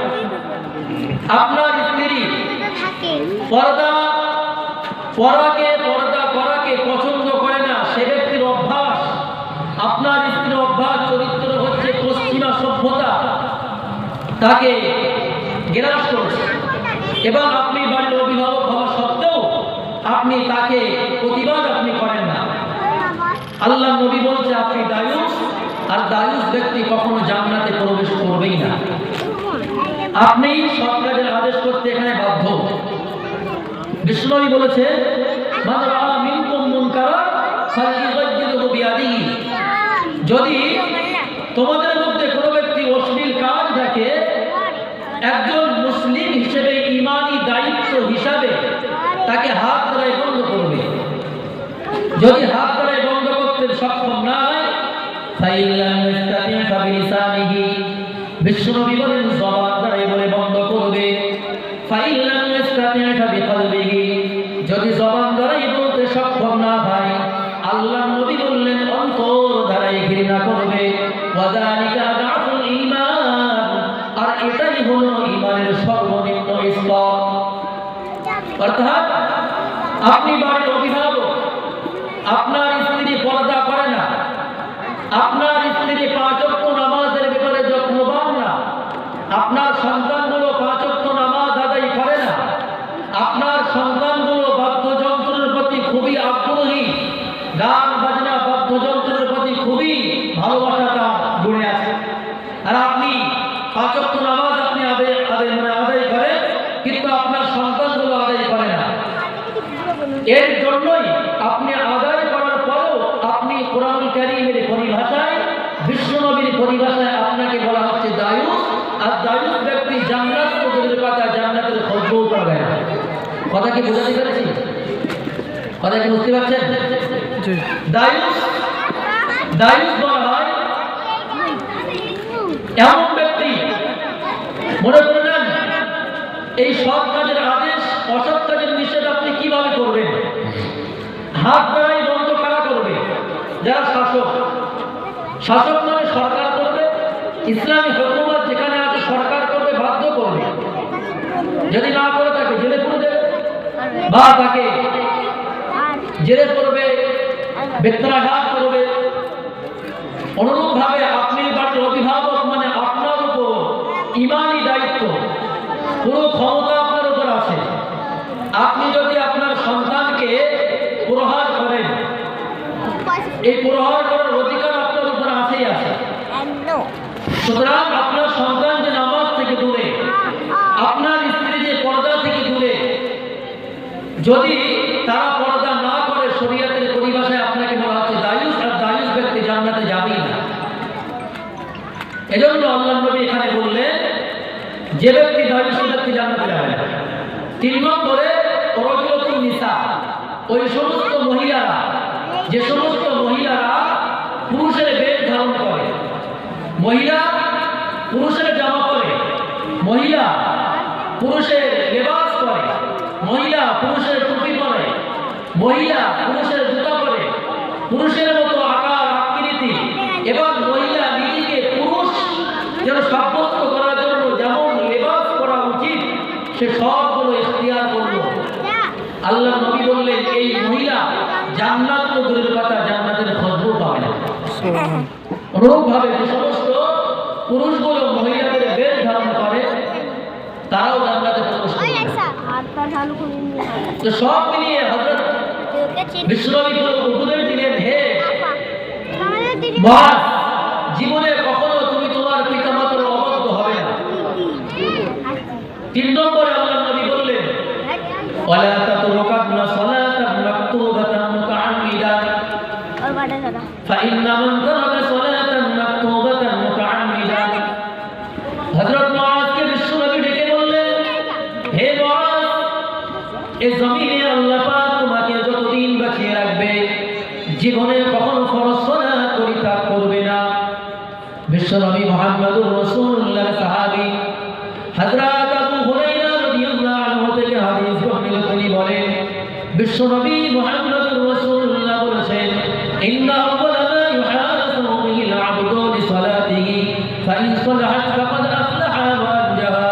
আপনার স্ত্রী পর্দা করাকে পছন্দ করে না, সে ব্যক্তির অভ্যাস, আপনার স্ত্রীর অভ্যাস চরিত্র হচ্ছে পশ্চিমা সভ্যতা, তাকে গ্রাস করছে, এবং আপনি বাড়ির অভিভাবক হওয়া সত্ত্বেও আপনি তাকে প্রতিবাদ আপনি করেন না। আল্লাহ নবী বলছে আপনি দায়ুস, আর দায়ুস ব্যক্তি কখনো জান্নাতে প্রবেশ করবেই না। আপনি সৎ কাজের আদেশ করতে এখানে বাধ্য। বিষ্ণুনবী বলেছে, মান রাআ মিনকুম মুনকারা ফালইউগাইয়িরহু বিয়াদিহি, যদি তোমাদের মধ্যে কোনো ব্যক্তি অশ্লীল কাজ দেখে, একজন মুসলিম হিসেবে ঈমানি দায়িত্ব হিসাবে তাকে হাত দ্বারাই বন্ধ করবে। যদি হাত দ্বারাই বন্ধ করতে সক্ষম না হয়, ফাইল্লাম ইস্তাতি' ফাবিলিসানিহি, বিশ্বনবী বলেন জবান দ্বারাই বলে বন্ধ করবে। ফাইল্লাম ইস্তাতি' ফাবিকলবিহি, যদি জবান দ্বারাই বলতে সক্ষম না হয়, আল্লাহ নবী বললেন অন্তর দ্বারাই ঘৃণা করবে। ওয়াযালিকা আদআফুল ঈমান, আর এটাই হলো ঈমানের সর্বনিম্ন স্তর। অর্থাৎ আপনি বাড়ির অভিভাবক, আপনার স্ত্রী পর্দা করে না, আপনার স্ত্রী 5 ওয়াক্ত নামাজের ব্যাপারে যত্নবান না, আপনার সন্তানগুলো 5 ওয়াক্ত নামাজ আদায় করে না, আপনার সন্তানগুলো বাদ্যযন্ত্রের প্রতি খুবই আগ্রহী, গান বাজনা বাদ্যযন্ত্রের প্রতি খুবই ভালোবাসাটা জুড়ে আছে, আর আপনি 5 ওয়াক্ত নামাজ আপনি আদায় করেন, কিন্তু আপনার সন্তানগুলো আদায় করে না। এর জন্যই আপনি আদায় করার পরও আপনি কোরআনুল কারীমের পরিভাষায়, বিশ্বনবীর পরিভাষায় আপনাকে বলা হচ্ছে দায়ুস, আর দায়ুস ব্যক্তি জান্নাত তো দূরের কথা, জান্নাতের খুশবু পাবে না। কথা কি বুঝাতে পেরেছি? কথা কি বুঝতে পারছেন? দায়ুস বলা হয় এমন ব্যক্তি, মনে করে নেন এই সৎ কাজের আদেশ, অসৎ কাজের নিষেধ আপনি কিভাবে করবেন? হাত দ্বারাই বন্ধ কারা করবে? যারা শাসক মানে সরকার করবে, ইসলামী হুকুমত যেখানে আছে সরকার করবে, বাধ্য করবে, যদি না করে তাকে জেলে পুরে দেবে, বা তাকে জেলে করবে, বেত্রাঘাত করবে। অনুরূপভাবে আপনি বাড়ির অভিভাবক মানে আপনার উপর ঈমানি দায়িত্ব, পুরো ক্ষমতা আপনার উপর আছে। আপনি যদি আপনার সন্তানকে প্রহার করেন, এই প্রহার করার অধিকার আপনার উপর আছেই আছে। সুতরাং আপনার সন্তান যে নামাজ থেকে দূরে, আপনার স্ত্রী যে পর্দা থেকে দূরে, যদি তারা পর্দা না করে, শরীয়তের পরিভাষায় আপনাকে বলা হচ্ছে দায়ুস, আর দায়ুস ব্যক্তি জান্নাতে যাবেই না। এজন্য আল্লাহ নবী এখানে বললেন যে ব্যক্তি দায়ুস ব্যক্তি জান্নাতে যাবে না। 3 নম্বরে রাজুলাতুন নিসা, ওই সমস্ত মহিলারা, যে সমস্ত মহিলারা পুরুষের বেশ ধারণ করে, মহিলা পুরুষের জামা পরে, মহিলা পুরুষের লেবাস পরে, মহিলা পুরুষের টুপি পরে, মহিলা পুরুষের জুতা পরে, পুরুষের মতো আকার আকৃতি, এবং মহিলা নিজেকে পুরুষ যেন সাব্যস্ত করার জন্য যেমন লেবাস করা উচিত সে সবগুলো ইখতিয়ার করলো। আল্লাহ নবী বললেন এই মহিলা জান্নাত তো দূরের কথা, জান্নাতের খুশবু পাবে না। অনুরূপভাবে যে সমস্ত পুরুষগুলো মহিলাদের বেশ ধারণ করে তারাও জান্নাতে প্রবেশ করবে না। তো সব মিলিয়ে হযরত বিশ্বনবী উপদেশ দিলেন, হে মুআজ, জীবনে কখনো তুমি তোমার পিতামাতার অবাধ্য হবে না। 3 নম্বরে আল্লাহ নবী বললেন, ওয়ালা তাতরুকান্না সালাতান মাকতুবাতান মুতাআম্মিদান ফাইন্না মান তারাকা সালাতান মাকতুবাতান মুতাআম্মিদান। হযরত মুআজকে বিশ্বনবী ডেকে বললেন, হে মুআজ, এই জমিনে আল্লাহ পাক তোমাকে যতদিন বাঁচিয়ে রাখবে জীবনে কখনো ফরজ সালাত পরিত্যাগ করবে না। বিশ্বনবী মুহাম্মদুর রাসূলুল্লাহর সাহাবী হযরত আবু হুরায়রা রাদিয়াল্লাহু আনহু থেকে হাদিস বর্ণিত, তিনি বলেন বিশ্বনবী মুহাম্মদুর রাসূলুল্লাহ বলেছেন, ইন্না আউওয়ালা মা ইউহাসাবু বিহিল আবদু লিসালাতিহি ফাইন সালাহাত ফাকাদ আফলাহা ওয়া আনজাহা।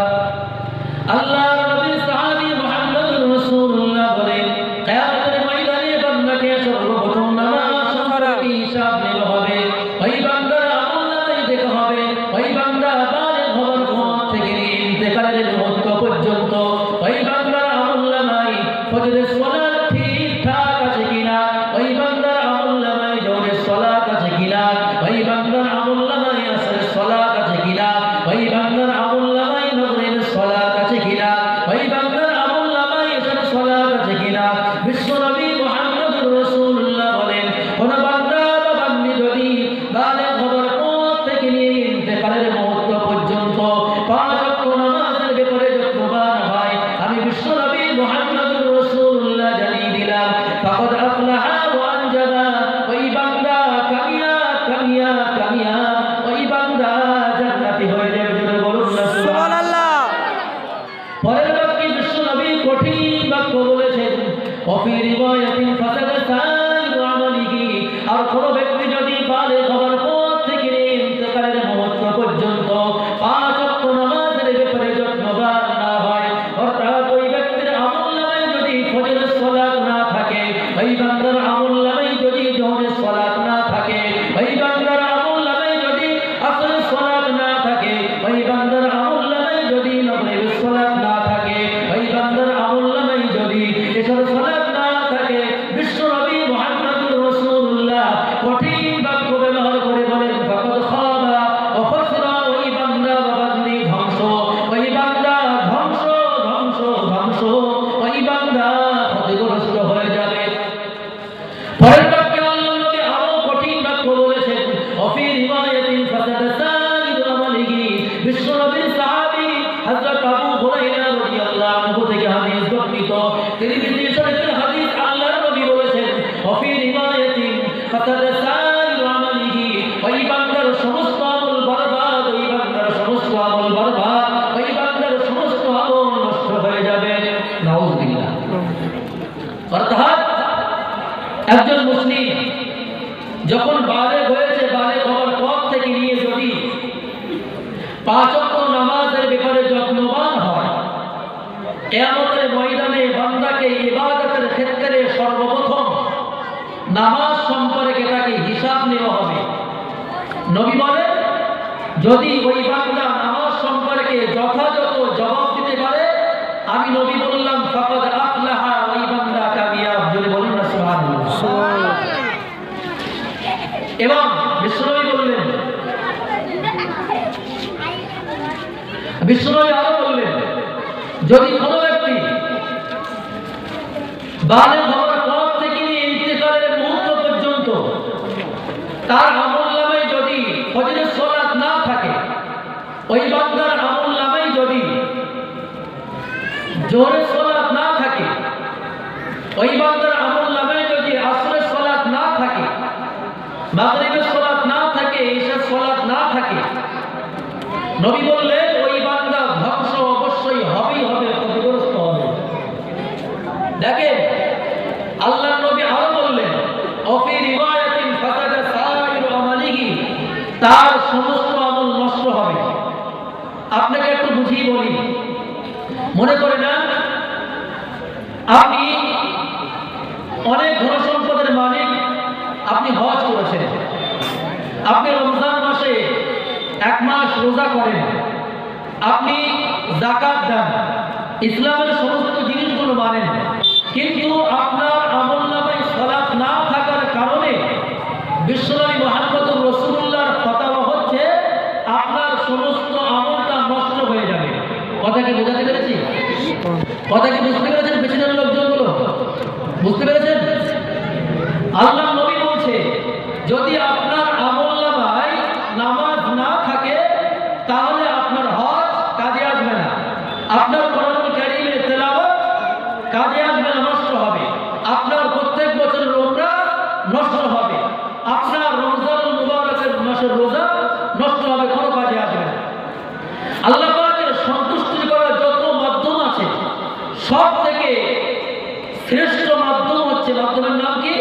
আল্লাহর নবীর সাহাবী মুহাম্মদুর রাসূলুল্লাহ বলেন, কিয়ামতের ময়দানে বান্দাকে সর্বপ্রথম নামাজ সম্পর্কে হিসাব নেওয়া হবে। ওই বান্দার আমলনামায় দেখা হবে ওই বান্দা বালিগ হওয়ার পর থেকে ইন্তেকালের মুহূর্ত পর্যন্ত ওই বান্দার আমলনামায় ফজরের সালাত ঠিকঠাক আছে কিনা, ওই বান্দার আমলনামায় জোহরের সালাত আছে কিনা, ওই বান্দার আমলনামায় আসরের সালাত আছে কিনা, ওই বান্দার আমলনামায় মাগরিবের সালাত আছে কিনা, ওই বান্দার আমলনামায় এশার সালাত আছে কিনা। বিশ্বনবী মুহাম্মদুর রাসূলুল্লাহ বলেন, কোন বান্দা বা বান্দি যদি বালিগ হওয়ার পর থেকে নিয়ে ইন্তেকালের মুহূর্ত পর্যন্ত 5 ওয়াক্ত নামাজের ব্যাপারে যত্নবান হয়, আমি বিশ্বনবী মুহাম্মদুর রাসূলুল্লাহ জানিয়ে দিলাম, ফাকাদ আফলাহা ওয়া আনজাবা। ওই বান্দা কামিয়াব কামিয়াব কামিয়াব, ওই বান্দা জান্নাতি হয়ে যাবে। যদি বলুন না সুবহানাল্লাহ। পরের বাক্যে বিশ্বনবী কঠিন বাক্য বলেছেন, ওফি রিওয়ায়াতিন ফাসাদা সাইরু আমালিহি। আর কোন ব্যক্তি যদি বালিগ হওয়ার পর থেকে ইন্তেকালের মুহূর্ত পর্যন্ত 5 ওয়াক্ত নামাজের ব্যাপারে যত্নবান না হয়, অর্থাৎ ওই ব্যক্তির আমলনামায় যদি ফজরের সালাত না থাকে, ওই বান্দার আমলনামায় যদি জোহরের সালাত না থাকে, ওই বান্দার আমলনামায় যদি আসরের সালাত না থাকে, ওই বান্দার আমলনামায় যদি মাগরিবের সালাত না থাকে, ওই বান্দার আমলনামায় যদি এশার সালাত না থাকে, বিশ্বনবী মুহাম্মদুর রাসূলুল্লাহ কঠিন বাক্য ব্যবহার করে বলেন, ফাকাদ খাবা ওয়া খাসিরা। ওই বান্দা বা বান্দি ধ্বংস, ওই বান্দা ধ্বংস ধ্বংস ধ্বংস, ওই বান্দা ক্ষতিগ্রস্ত হয়ে যাবে। পরের বাক্যে আল্লাহ নবী আরো কঠিন বাক্য বলেছেন, ওফি রিওয়ায়াতিন ফাসাদা সাইরু আমালিহি। বিশ্বনবীর সাহাবী হযরত আবু হুরায়রা রাদিয়াল্লাহু আনহু থেকে হাদিস বর্ণিত, তিরমিজি শরীফের হাদিস, আল্লাহর নবী বলেছেন, ওফি রিওয়ায়াতিন ফাসাদা সাইরু আমালিহি। ওই বান্দার সমস্ত আমল বরবাদ, ওই বান্দার সমস্ত আমল বরবাদ, ওই বান্দার সমস্ত আমল নষ্ট হয়ে যাবে। নাউযুবিল্লাহ। অর্থাৎ একজন মুসলিম যখন বালিগ হয়েছে, বালিগ হওয়ার পর থেকে নিয়ে যদি 5 ওয়াক্ত নামাজের ব্যাপারে যত্নবান হয়, কিয়ামতের ময়দানে বান্দাকে ইবাদতের ক্ষেত্রে সর্বপ্রথম নামাজ সম্পর্কে তাকে হিসাব নেওয়া হবে। নবী বলেন, যদি ওই বান্দা নামাজ সম্পর্কে যথাযথ জবাব দিতে পারে, আমি নবী বললাম ফাকাদ আফলাহা, ওই বান্দা কামিয়াব। যদি বলুন না সুবহানাল্লাহ। এবং বিশ্বনবী বললেন, বিশ্বনবী আরো বললেন, যদি কোনো ব্যক্তি বালিগ হওয়ার পর থেকে ইন্তেকালের মুহূর্ত পর্যন্ত তার আমলনামায় যদি ফজরের সালাত না থাকে, ওই বান্দার আমলনামায় যদি জোহরের সালাত না থাকে, ওই বান্দার আমলনামায় যদি আসরের সালাত না থাকে, মাগরিবের সালাত না থাকে, ইশার সালাত না থাকে, থাকে, নবী বললেন ওই বান্দা ধ্বংস অবশ্যই হবেই হবে, ক্ষতিগ্রস্ত হবে। দেখেন আল্লাহর নবী আরো বললেন অফি রিওয়ায়াতিন ফাসাদা সাইরু আমালিহি, তার সমস্ত আমল নষ্ট হবে। আপনাকে একটু বুঝিয়ে বলি, মনে করে না আপনি অনেক ধন সম্পদের মালিক, আপনি হজ করেছেন, আপনি রমজান মাসে 1 মাস রোজা করেন, আপনি যাকাত দেন, ইসলামের সমস্ত জিনিসগুলো মানেন, কিন্তু আপনার আমলনামায় সালাত না থাকার কারণে বিশ্বনবী মুহাম্মদুর রাসূলুল্লাহর ফতোয়া হচ্ছে আপনার সমস্ত আমলটা নষ্ট হয়ে যাবে। কথা কি বোঝাতে পেরেছি? কথা কি বুঝতে পেরেছেন? পেছনের লোকজনগুলো বুঝতে পেরেছেন? আল্লাহ নবী বলছে যদি আপনার আমলনামায় নামাজ না থাকে তাহলে আপনার হজ কাজে আসবে না, আপনার কোরআনুল কারীমের তেলাওয়াত কাজে আসবে না, নষ্ট হবে, আপনার প্রত্যেক বছরের উমরা নষ্ট হবে, আপনার রমজানুল মুবারকের মাসের রোজা নষ্ট হবে, কোনো কাজে আসবে না। আল্লাহ পাকের সন্তুষ্টি করার যত মাধ্যম আছে সব থেকে শ্রেষ্ঠ মাধ্যম হচ্ছে, মাধ্যমের নাম কি?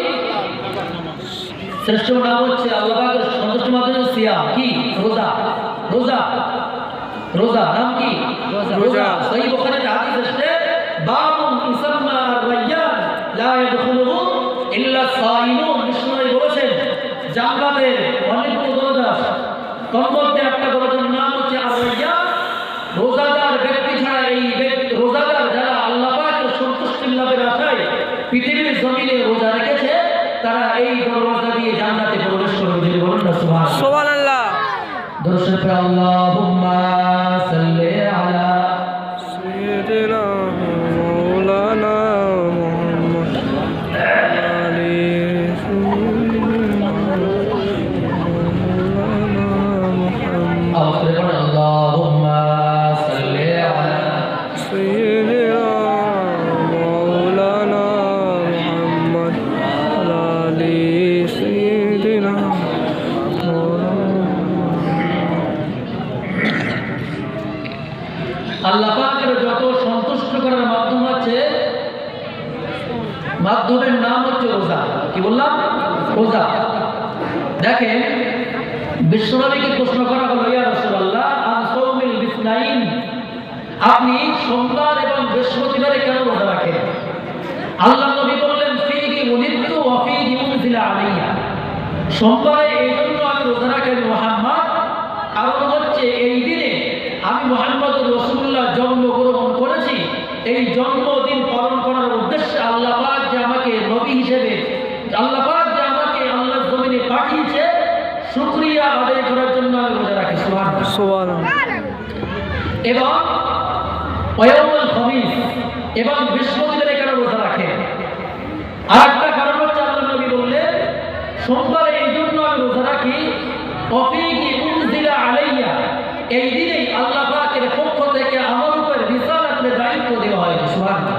শ্রেষ্ঠ নাম হচ্ছে আল্লাহ পাকের সন্তুষ্টি মাধ্যম সিয়াম, কি? রোজা। রোজা রোজা নাম কি? রোজা। সহিহ বুখারীর হাদিস আছে বাবুন ইসাম্মা আর-রায়্যান লা ইয়াদখুলুহু ইল্লা সাইমুন। বিষ্ণু বলেছেন জান্নাতের অনেকগুলো দরজা আছে, তার মধ্যে একটা দরজার নাম হচ্ছে আর-রায়্যান। রোজাদার ব্যক্তি ছাড়া এই রোজাদার যারা আল্লাহ পাকের সন্তুষ্টি লাভের আশায় পৃথিবীর জমিনে রোজা রেখেছে তারা এই দরজা দিয়ে জান্নাতে প্রবেশ করবে। বলুন না সুবহানাল্লাহ। সুবহানাল্লাহ। দর্শক আল্লাহুম্মা সাল্লি আলা সাইয়্যিদিনা মাওলানা মুহাম্মদ আলি আল্লাহুম্মা সাল্লি আলা সাইয়্যিদিনা মাওলানা মুহাম্মদ আলি সাইয়্যিদিনা আল্লাহ পাকের যত সন্তুষ্ট করার মাধ্যম আছে মাধ্যমের নাম হচ্ছে রোজা। কি বললাম? রোজা। দেখেন বিশ্বনবীকে প্রশ্ন করা হলো ইয়া রাসূলুল্লাহ আন সাওমিল বিসনাইন, আপনি সোমবার এবং বৃহস্পতিবারে কেন রোজা রাখেন? আল্লাহ নবী বললেন ফীহি উলিদতু ওয়া ফীহি উনজিলা আলাইয়া, সোমবারে এই জন্য আমি রোজা রাখি মুহাম্মদ, কারণ হচ্ছে এই দিনে আমি মুহাম্মদুর রাসূলুল্লাহ জন্মগ্রহণ করেছি, এই জন্মদিন পালন করার উদ্দেশ্যে আল্লাহ পাক যে আমাকে নবী হিসেবে আল্লাহ পাক যে আমাকে আল্লাহর জমিনে পাঠিয়েছে শুকরিয়া আদায় করার জন্য আমি রোজা রাখি। সুবহানাল্লাহ। সুবহানাল্লাহ। এবং ওয়ায়াউমুল খামিস এবং বৃহস্পতিবারে কেন রোজা রাখে? আরেকটা কারণ হচ্ছে আল্লাহ নবী বললেন সোমবারে এই জন্য আমি রোজা রাখি ওয়াফীহি উনজিলা আলাইয়া, এই দিনেই আল্লাহ পাকের পক্ষ থেকে আমার উপর রিসালাতের দায়িত্ব দেওয়া হয়েছে। সুবহানাল্লাহ।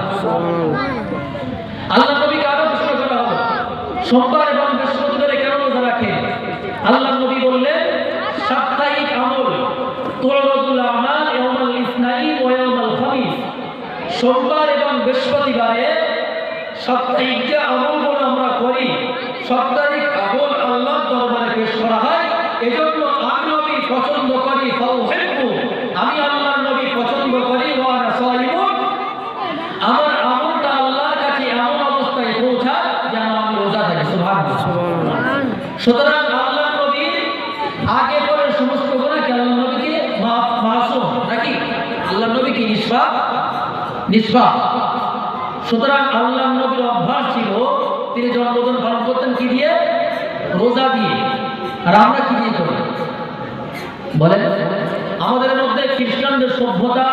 আল্লাহ নবীকে আরো প্রশ্ন করা হলো সোমবার এবং বৃহস্পতিবারে কেন রোজা রাখে? আল্লাহ নবী বললেন সাপ্তাহিক আমল তুরাদুল আমাল ইয়াউমাল ইসনাইন ওয়া ইয়াউমাল খামিস, সোমবার এবং বৃহস্পতিবারে সাপ্তাহিক যে আমলগুলো আমরা করি সাপ্তাহিক আমল আল্লাহর দরবারে পেশ করা হয়, এজন্য আমি নবী পছন্দ করি, ফাউহিব্বু, আমি আল্লাহর নবী পছন্দ করি, ওয়া আনা সাইমুন, আমার আমলটা আল্লাহর কাছে এমন অবস্থায় পৌঁছায় যেন আমি রোজা থাকি। সুবহানাল্লাহ। সুতরাং আল্লাহর নবী আগে পরে সমস্ত গুনাহকে আল্লাহর নবীকে মাসুম নাকি? আল্লাহর নবী কি নিষ্পাপ। সুতরাং আল্লাহর নবীর অভ্যাস ছিল তিনি জন্মদিন পালন করতেন কি দিয়ে? রোজা দিয়ে। আর আমরা কি দিয়ে করি বলেন? আমাদের মধ্যে খ্রিস্টানদের সভ্যতা,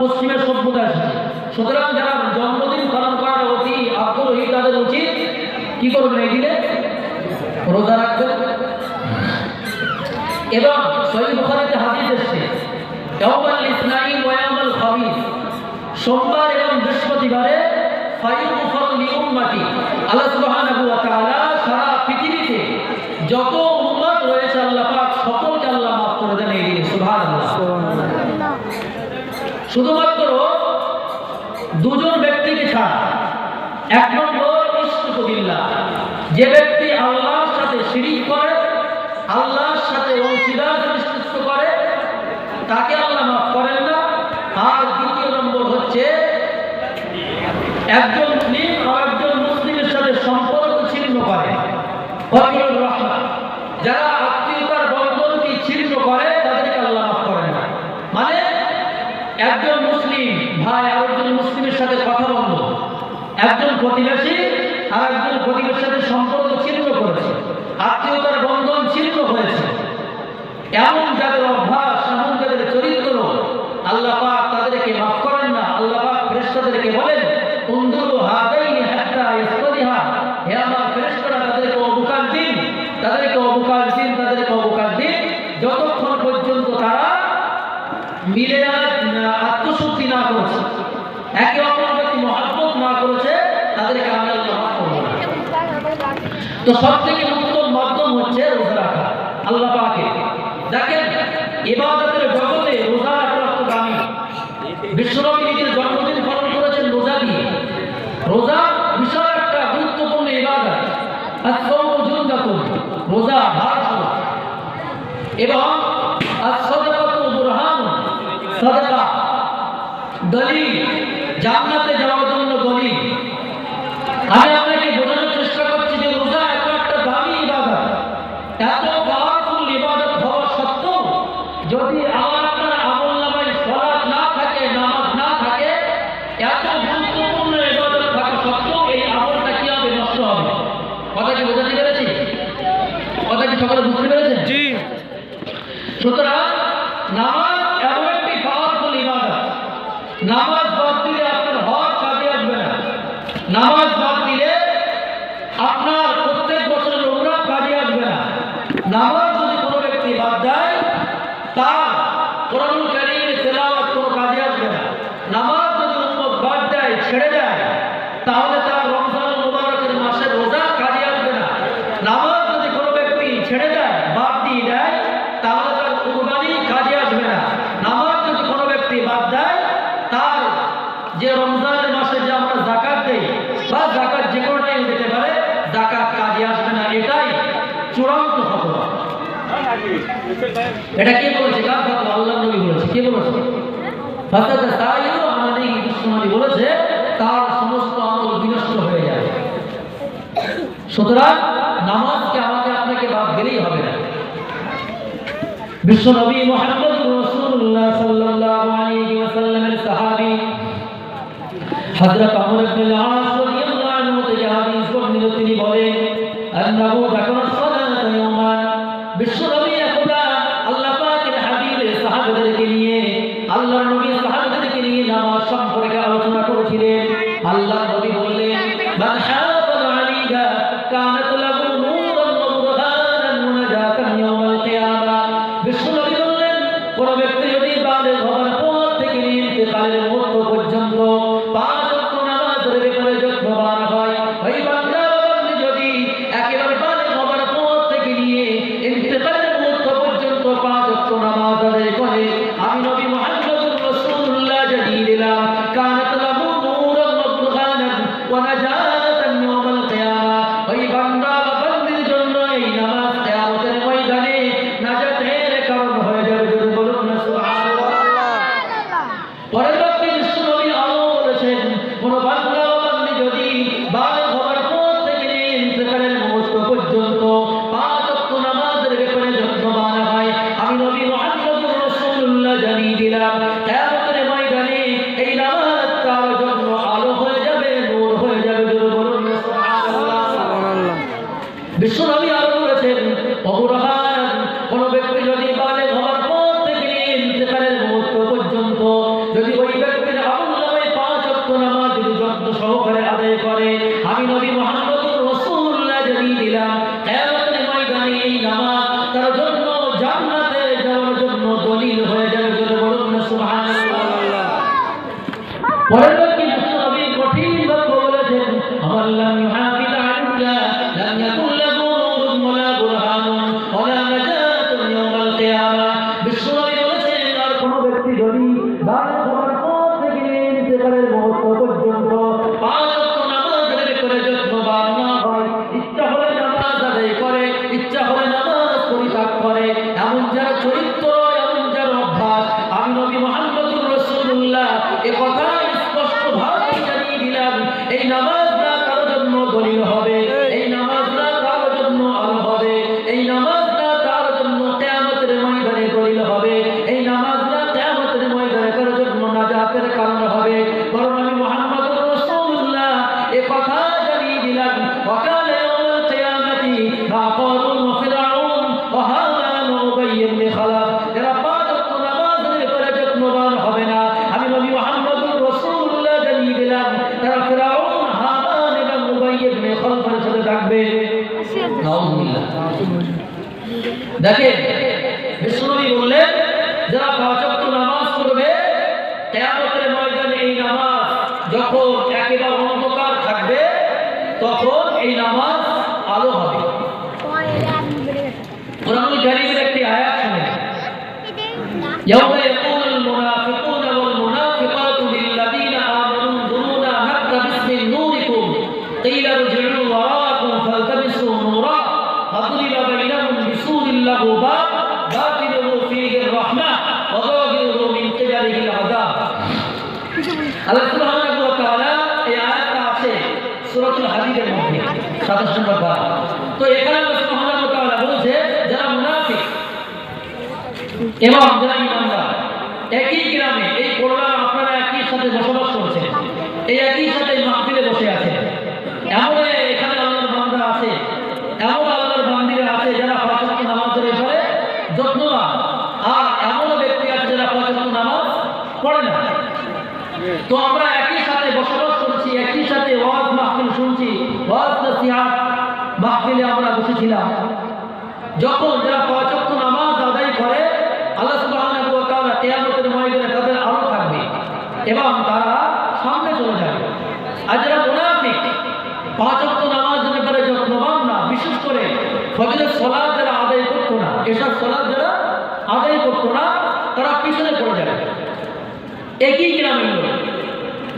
পশ্চিমের সভ্যতা এসেছে। সুতরাং যারা জন্মদিন পালন করার অতি আগ্রহী তাদের উচিত কি করবেন? এই দিনে রোজা রাখবেন। এবং সহিহ বুখারীতে হাদিস এসেছে ইয়াউমাল ইসনাইন ওয়া ইয়াউমাল খামিস, সোমবার এবং বৃহস্পতিবারে ফায়ুগফার লিউম্মতি, আল্লাহ সুবহানাহু ওয়া তাআলা সারা পৃথিবীতে যত উম্মত রয়েছে আল্লাহ পাক সকলকে আল্লাহ মাফ করে দেন। শুধুমাত্র দুজন ব্যক্তিকে ছাড়া। এক নম্বর ইশরিকু বিল্লাহ, যে ব্যক্তি আল্লাহর সাথে শিরিক করে, আল্লাহর সাথে অংশীদার সৃষ্টি করে, তাকে আল্লাহ মাফ করেন না। আর দ্বিতীয় নম্বর হচ্ছে একজন মুসলিম আর একজন মুসলিমের সাথে সম্পর্ক ছিন্ন করে, ওয়াকিলুর রাহমান, যারা আত্মীয়তার বন্ধনকে ছিন্ন করে তাদেরকে আল্লাহ মাফ করেন না। মানে একজন মুসলিম ভাই আরেকজন মুসলিমের সাথে কথা বলল, একজন প্রতিবেশী আর একজন প্রতিবেশীর সাথে সম্পর্ক ছিন্ন করেছে, আত্মীয়তার বন্ধন ছিন্ন হয়েছে, এমন যাদের অভ্যাস, এমন যাদের চরিত্র, আল্লাহ পাক তাদেরকে মাফ করেন না। আল্লাহ পাক ফেরেশতাদেরকে বলেন, উনজুরু হাদাইনি হাত্তা ইয়াসলিহা, হে আমার ফেরেশতারা তাদেরকে অবকাশ দিন, তাদেরকে অবকাশ দিন, তাদেরকে অবকাশ দিন, যতক্ষণ পর্যন্ত তারা মিলে আত্মশুদ্ধি না করেছে, একে অপরের প্রতি মহব্বত না করেছে, তাদেরকে আমি আল্লাহ মাফ করব না। তো সবথেকে উত্তম মাধ্যম হচ্ছে রোজা রাখা। আল্লাহ পাকে দেখেন ইবাদতের জগতে রোজা রাখা দামি। বিশ্বনবী নিজের জন্মদিন পালন করেছেন রোজা দিয়ে। রোজা বিশাল একটা গুরুত্বপূর্ণ ইবাদত। আস-সাওমু জুন্নাতুন, রোজা ভারত। এবং আস-সাদাকাতু বুরহানুন, সাদাকা দলিল, জান্নাতে যাওয়ার জন্য দলিল। আমি আপনাকে বোঝানোর চেষ্টা করছি যে রোজা এত একটা দামি ইবাদত, এত পাওয়ারফুল ইবাদত হওয়া সত্ত্বেও যদি আমার আপনার আমলনামায় সালাত না থাকে, নামাজ না থাকে, এত গুরুত্বপূর্ণ ইবাদত থাকা সত্ত্বেও এই আমলটা কি হবে? নষ্ট হবে। কথা কি বোঝাতে পেরেছি? কথা কি সকলে বুঝতে পেরেছেন? জি। সুতরাং নামাজ এমন একটি পাওয়ারফুল ইবাদত, নামাজ বাদ দিলে আপনার হজ কাজে আসবে না। নামাজ বাদ দিলে আপনার প্রত্যেক বছরের উমরা কাজে আসবে না। নামাজ যদি কোনো ব্যক্তি বাদ দেয়, তার কোরআনুল কারীমের তেলাওয়াত কোনো কাজে আসবে না। নামাজ যদি উম্মত বাদ দেয়, ছেড়ে দেয়, তাহলে তার রমজান মুবারকের মাসের রোজা কাজে আসবে না। নামাজ যদি কোনো ব্যক্তি ছেড়ে দেয়, বাদ দিয়ে দেয়, তাহলে তার কুরবানি কাজে আসবে না। নামাজ যদি কোনো ব্যক্তি বাদ দেয়, তার যে রমজানের মাসে যে আমরা যাকাত দেই বা যাকাত যে কোনো টাইম দিতে পারে, যাকাত কাজে আসবে না। এটাই চূড়ান্ত ফতোয়া। এটা কে বলেছে? কার ফতোয়া? আল্লাহর নবী বলেছে। কে বলেছে? ফাসাদা সাইয়্যু আমাদের বিশ্বনবী বলেছে তার সমস্ত আমল বিনষ্ট হয়ে যাবে। সুতরাং নামাজকে আমাকে আপনাকে বাদ দিলেই হবে না। বিশ্বনবী মুহাম্মদুর রাসূলুল্লাহ সাল্লাল্লাহু আলাইহি ওয়াসাল্লামের সাহাবী হযরত আমর ইবনে আল-আস রাদিয়াল্লাহু আনহু থেকে হাদিস বর্ণিত, তিনি বলেন, আন্নাহু যাকারা সালাতা ইয়াওমান, বিশ্বনবী একদা আল্লাহ পাকের হাবিবের সাহাবাদেরকে নিয়ে, আল্লাহর নবী সাহাবাদেরকে নিয়ে নামাজ সম্পর্কে আলোচনা করেছিলেন। আল্লাহর নবী বললেন, মান হাফাযা আলাইহা কানাত লাহু নূরান ওয়া বুরহানান ওয়া নাজাতান ইয়াওমাল কিয়ামাহ। বিশ্বনবী বললেন, কোন ব্যক্তি যদি বালেগ হওয়ার পর থেকে ইন্তেকালের মুহূর্ত পর্যন্ত 5 ওয়াক্ত নামাজের ব্যাপারে যত্নবান হয়, ওই বান্দা বান্দি যদি একেবারে বালেগ হওয়ার পর থেকে নিয়ে ইন্তেকালের মুহূর্ত পর্যন্ত 5 ওয়াক্ত নামাজ আদায় করে, আমি নবী মুহাম্মদুর রাসূলুল্লাহ জানিয়ে দিলাম, কানাত লাহু নূরান ওয়া বুরহানান ওয়া নাজাতান ইয়াওমাল কিয়ামাহ। ওই বান্দা বান্দির জন্য এই নামাজ কিয়ামতের ময়দানে নাজাতের কারণ হয়ে যাবে। যদি বলুন না সুবহানাল্লাহ। পরের বাক্যে বিশ্বনবী আরো বলেছেন, কোন বান্দা বান্দি যদি বালেগ হওয়ার পর থেকে ইন্তেকালের মুহূর্ত পর্যন্ত 5 ওয়াক্ত নামাজের ব্যাপারে যত্নবান হয়, আমি নবী মুহাম্মদুর রাসূলুল্লাহ জানিয়ে দিলাম, কিয়ামতের ময়দানে এই নামাজ তার জন্য আলো হয়ে যাবে, নূর হয়ে যাবে। যদি বলুন না সুবহানাল্লাহ। সুবহানাল্লাহ। বিশ্বনবী আরো বলেছেন, অবরহান, কোন ব্যক্তি যদি বালেগ হওয়ার পর থেকে ইন্তেকালের মুহূর্ত পর্যন্ত যদি ওই ব্যক্তির আমলনামায় 5 ওয়াক্ত নামাজ যদি যত্ন সহকারে আদায় করে, আমি নবী মুহাম্মদুর রাসূলুল্লাহ জানিয়ে দিলাম, কিয়ামতের ময়দানে এই নামাজ তার জন্য জান্নাতে যাওয়ার জন্য দলিল হয়ে যাবে। যদি বলুন না সুবহানাল্লাহ। পরের বাক্যে বিশ্বনবী কঠিন বাক্য বলেছেন, আমার লাম ইউহাফিজ আলাইহা লাম ইয়াকুন লাহু নূরুন ওয়ালা বুরহানুন ওয়ালা নাজাতুন ইয়াওমাল কিয়ামাহ। বিশ্বনবী বলেছেন, আর কোন ব্যক্তি যদি বালেগ হওয়ার পর করে, এমন যার চরিত্র, এমন যার অভ্যাস, আমি নবী মুহাম্মদুর রাসূলুল্লাহ এ কথা স্পষ্ট ভাবে জানিয়ে দিলাম, এই নামাজ না কারোর জন্য দলিল হবে, এই নামাজ না কারোর জন্য আলো হবে, এই নামাজ না কারোর জন্য কিয়ামতের ময়দানে দলিল হবে, এই নামাজ না কিয়ামতের ময়দানে কারোর জন্য নাজাতের কারণ হবে, বরং আমি মুহাম্মদুর রাসূলুল্লাহ এ কথা জানিয়ে দিলাম, ওয়াকাল ইয়াউমাল কিয়ামতি মা কারুন ওয়া ফিরআউন ওয়া হামান ওয়া উবাইয় ইবনে খালাফ, যারা পাঁচ ওয়াক্ত নামাজের ব্যাপারে যত্নবান হবে না, আমি নবী মুহাম্মদুর রাসূলুল্লাহ জানিয়ে দিলাম, তারা ফিরআউন, হামান এবং উবাইয় ইবনে খালাফের সাথে থাকবে। নাউযুবিল্লাহ। দেখেন বিশ্বনবী বললেন, যারা পাঁচ ওয়াক্ত নামাজ পড়বে কিয়ামতের ময়দানে এই নামাজ যখন একেবারে অন্ধকার থাকবে তখন এই নামাজ আলো হবে। কোরআনুল কারীমের একটি আয়াত শুনেন, ইয়াউমা ইয়াকুলুল মুনাফিকুনা ওয়াল মুনাফিকাতু লিল্লাযীনা আমানু দুরুনা নাকতাবিস মিন নূরিকুম কিলা ইরজি'উ ওয়ারাআকুম ফালতামিসু নূরা ফাদরিবা বাইনাহুম বিসূরিন লাহু বাব বাতিনুহু ফীহির রাহমাহ ওয়া যাহিরুহু মিন কিবালিহিল আযাব। আল্লাহ সুবহানাহু ওয়া তাআলা এই আয়াতটা আছে সূরাতুল হাদীদের মধ্যে 27 নম্বর পারা। তো এখানে আল্লাহ সুবহানাহু ওয়া তাআলা বলেছে, যারা মুনাফিক এবং যারা ঈমানদার একই গ্রামে, এই কোরআন আপনারা একই সাথে বসবাস করছেন, এই একই সাথে মাহফিলে বসে আছেন, এমন এখানে আল্লাহর বান্দা আছে, এমন আল্লাহর বান্দীরা আছে যারা পাঁচ ওয়াক্ত নামাজের ব্যাপারে যত্নবান, আর এমন ব্যক্তি আছে যারা পাঁচ ওয়াক্ত নামাজ পড়ে না। তো আমরা একই সাথে বসবাস করছি, একই সাথে ওয়াজ মাহফিল শুনছি, ওয়াজ নসিহত মাহফিলে আমরা বসেছিলাম। যখন যারা পাঁচ ওয়াক্ত নামাজ আদায় করে, আল্লাহ সুবহানাহু ওয়া তাআলা কিয়ামতের ময়দানে তাদের আলো থাকবে এবং তারা সামনে চলে যাবে। আর যারা মুনাফিক, পাঁচ ওয়াক্ত নামাজের ব্যাপারে যত্নবান না, বিশেষ করে ফজরের সালাত যারা আদায় করতো না, এশার সালাত যারা আদায় করতো না, তারা পিছনে পড়ে যাবে। একই গ্রামের লোক,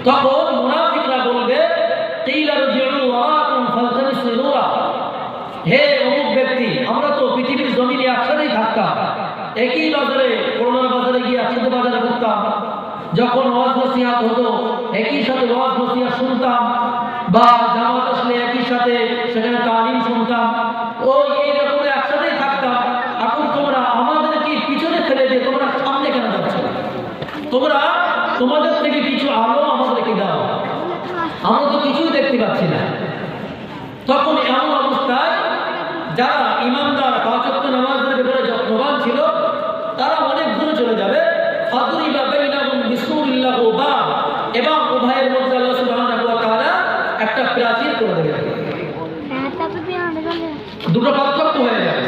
তখন মুনাফিকরা বলবে, কিলা ইরজি'উ ওয়ারাআকুম ফালতামিসু নূরা, হে অমুক ব্যক্তি, আমরা তো পৃথিবীর জমিনে একসাথেই থাকতাম, একই বাজারে, করোনার বাজারে গিয়ে একসাথে বাজারে ঘুরতাম, যখন ওয়াজ নসিহত হতো একই সাথে ওয়াজ নসিহত শুনতাম, বা জামাত আসলে একই সাথে সেখানে তালিম শুনতাম, ওই এইরকম একসাথেই থাকতাম। এখন তোমরা আমাদেরকে পিছনে ফেলে দিয়ে তোমরা সামনে কেন যাচ্ছ? তোমরা তোমাদের থেকে কিছু আলো আমাদেরকে দাও, আমরা তো কিছুই দেখতে পাচ্ছি না। তখন এমন অবস্থায় যারা ইমানদার, পাঁচ ওয়াক্ত নামাজের ব্যাপারে যত্নবান ছিল, তারা অনেক দূরে চলে যাবে। ফাদরিবা বাইনাহুম বিসূরিন লাহু বাব, এবং উভয়ের মধ্যে আল্লাহ সুবহানাহু ওয়া তাআলা একটা প্রাচীর করে দেবেন, দুটো পার্থক্য হয়ে যাবে।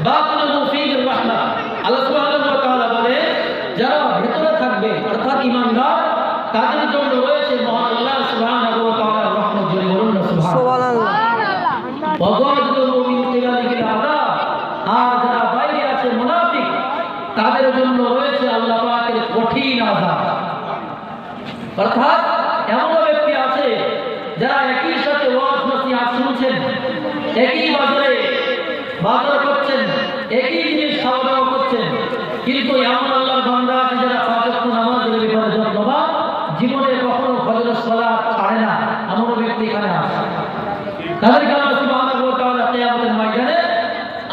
বাতিনুহু ফীহির রাহমাহ, আল্লাহ সুবহানাহু ওয়া তাআলা বলে, যারা ভেতরে থাকবে অর্থাৎ ইমানদার, তাদের জন্য রয়েছে মহান আল্লাহ সুবহানাহু ওয়া তাআলার রহমত। জোরে বলুন না সুবহানাল্লাহ। ওয়া যাহিরুহু মিন কিবালিহিল আযাব, আর যারা বাইরে আছে মুনাফিক, তাদের জন্য রয়েছে আল্লাহ পাকের কঠিন আযাব। অর্থাৎ এমন ব্যক্তি আছে যারা একই সাথে ওয়াজ নসিহত শুনছেন, একই বাজারে বাজার করছেন, একই জিনিস খাওয়া দাওয়া করছেন, কিন্তু এমন আল্লাহর বান্দা আছে যারা পাঁচ ওয়াক্ত নামাজের ব্যাপারে যত্নবান, জীবনে কখনো ফজরের সালাত ছাড়ে না, এমন ব্যক্তি এখানে আছে। তাদেরকে আল্লাহ সুবহানাহু ওয়া তাআলা কিয়ামতের ময়দানে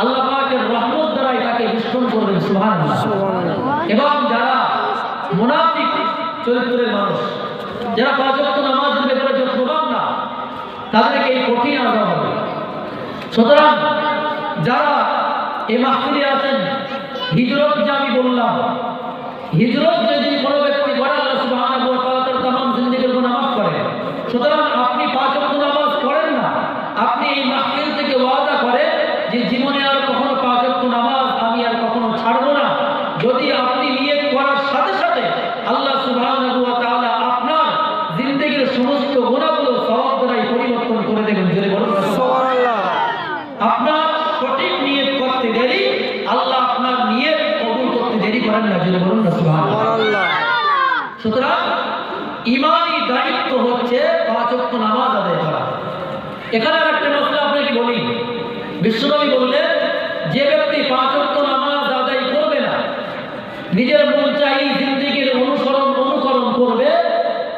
আল্লাহ পাকের রহমত দ্বারা তাকে বিস্ফোরণ করবেন। সুবহানাল্লাহ। এবং যারা মুনাফিক চরিত্রের মানুষ, যারা পাঁচ ওয়াক্ত নামাজের ব্যাপারে যত্নবান না, তাদেরকে এই কঠিন আযাব হবে। সুতরাং যারা এই মাহফিলে আছেন, হিজরত যে আমি বললাম, হিজরত যদি কোনো ব্যক্তি করে, আল্লাহ সুবহানাহু ওয়া তাআলা তার तमाम জিন্দেগির গুনাহ মাফ করে। সুতরাং আপনি পাঁচ ওয়াক্ত নামাজ পড়েন না, আপনি এই মাহফিল থেকে ওয়াদা করে যে জীবনে আর কখনো পাঁচ ওয়াক্ত নামাজ আমি আর কখনো ছাড়বো না। যদি আপনি নিয়ত করার সাথে সাথে আল্লাহ সুবহানাহু ওয়া তাআলা আপনার জিন্দেগির সমস্ত গুনাহগুলো সওয়াব দ্বারাই পরিবর্তন করে দেবেন। জোরে বলুন সুবহানাল্লাহ। আপনার সঠিক নিয়ত করতে দেরি, আল্লাহ আপনার নিয়ত কবুল করতে দেরি করেন না। জোরে বলুন সুবহানাল্লাহ। সুতরাং ইমানি দায়িত্ব হচ্ছে পাঁচ ওয়াক্ত নামাজ আদায় করা। এখানে আর একটা মসলা আপনাকে বলি, বিশ্বনবী বললেন, যে ব্যক্তি পাঁচ ওয়াক্ত নিজের মন চাই জিন্দেগির অনুকরণ করবে,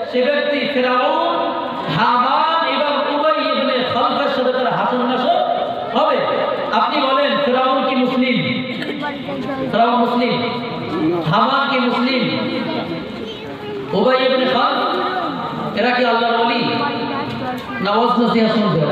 সে ব্যক্তি ফিরআউন, হামান এবং উবাই ইবনে খালফের সাথে তার হাসর নাসর হবে। আপনি বলেন ফিরআউন কি মুসলিম? ফিরআউন মুসলিম? হামান কি মুসলিম? উবাই ইবনে খালফ এরা কি আল্লাহর ওলি? না ওয়াজ নসিহত শুনতে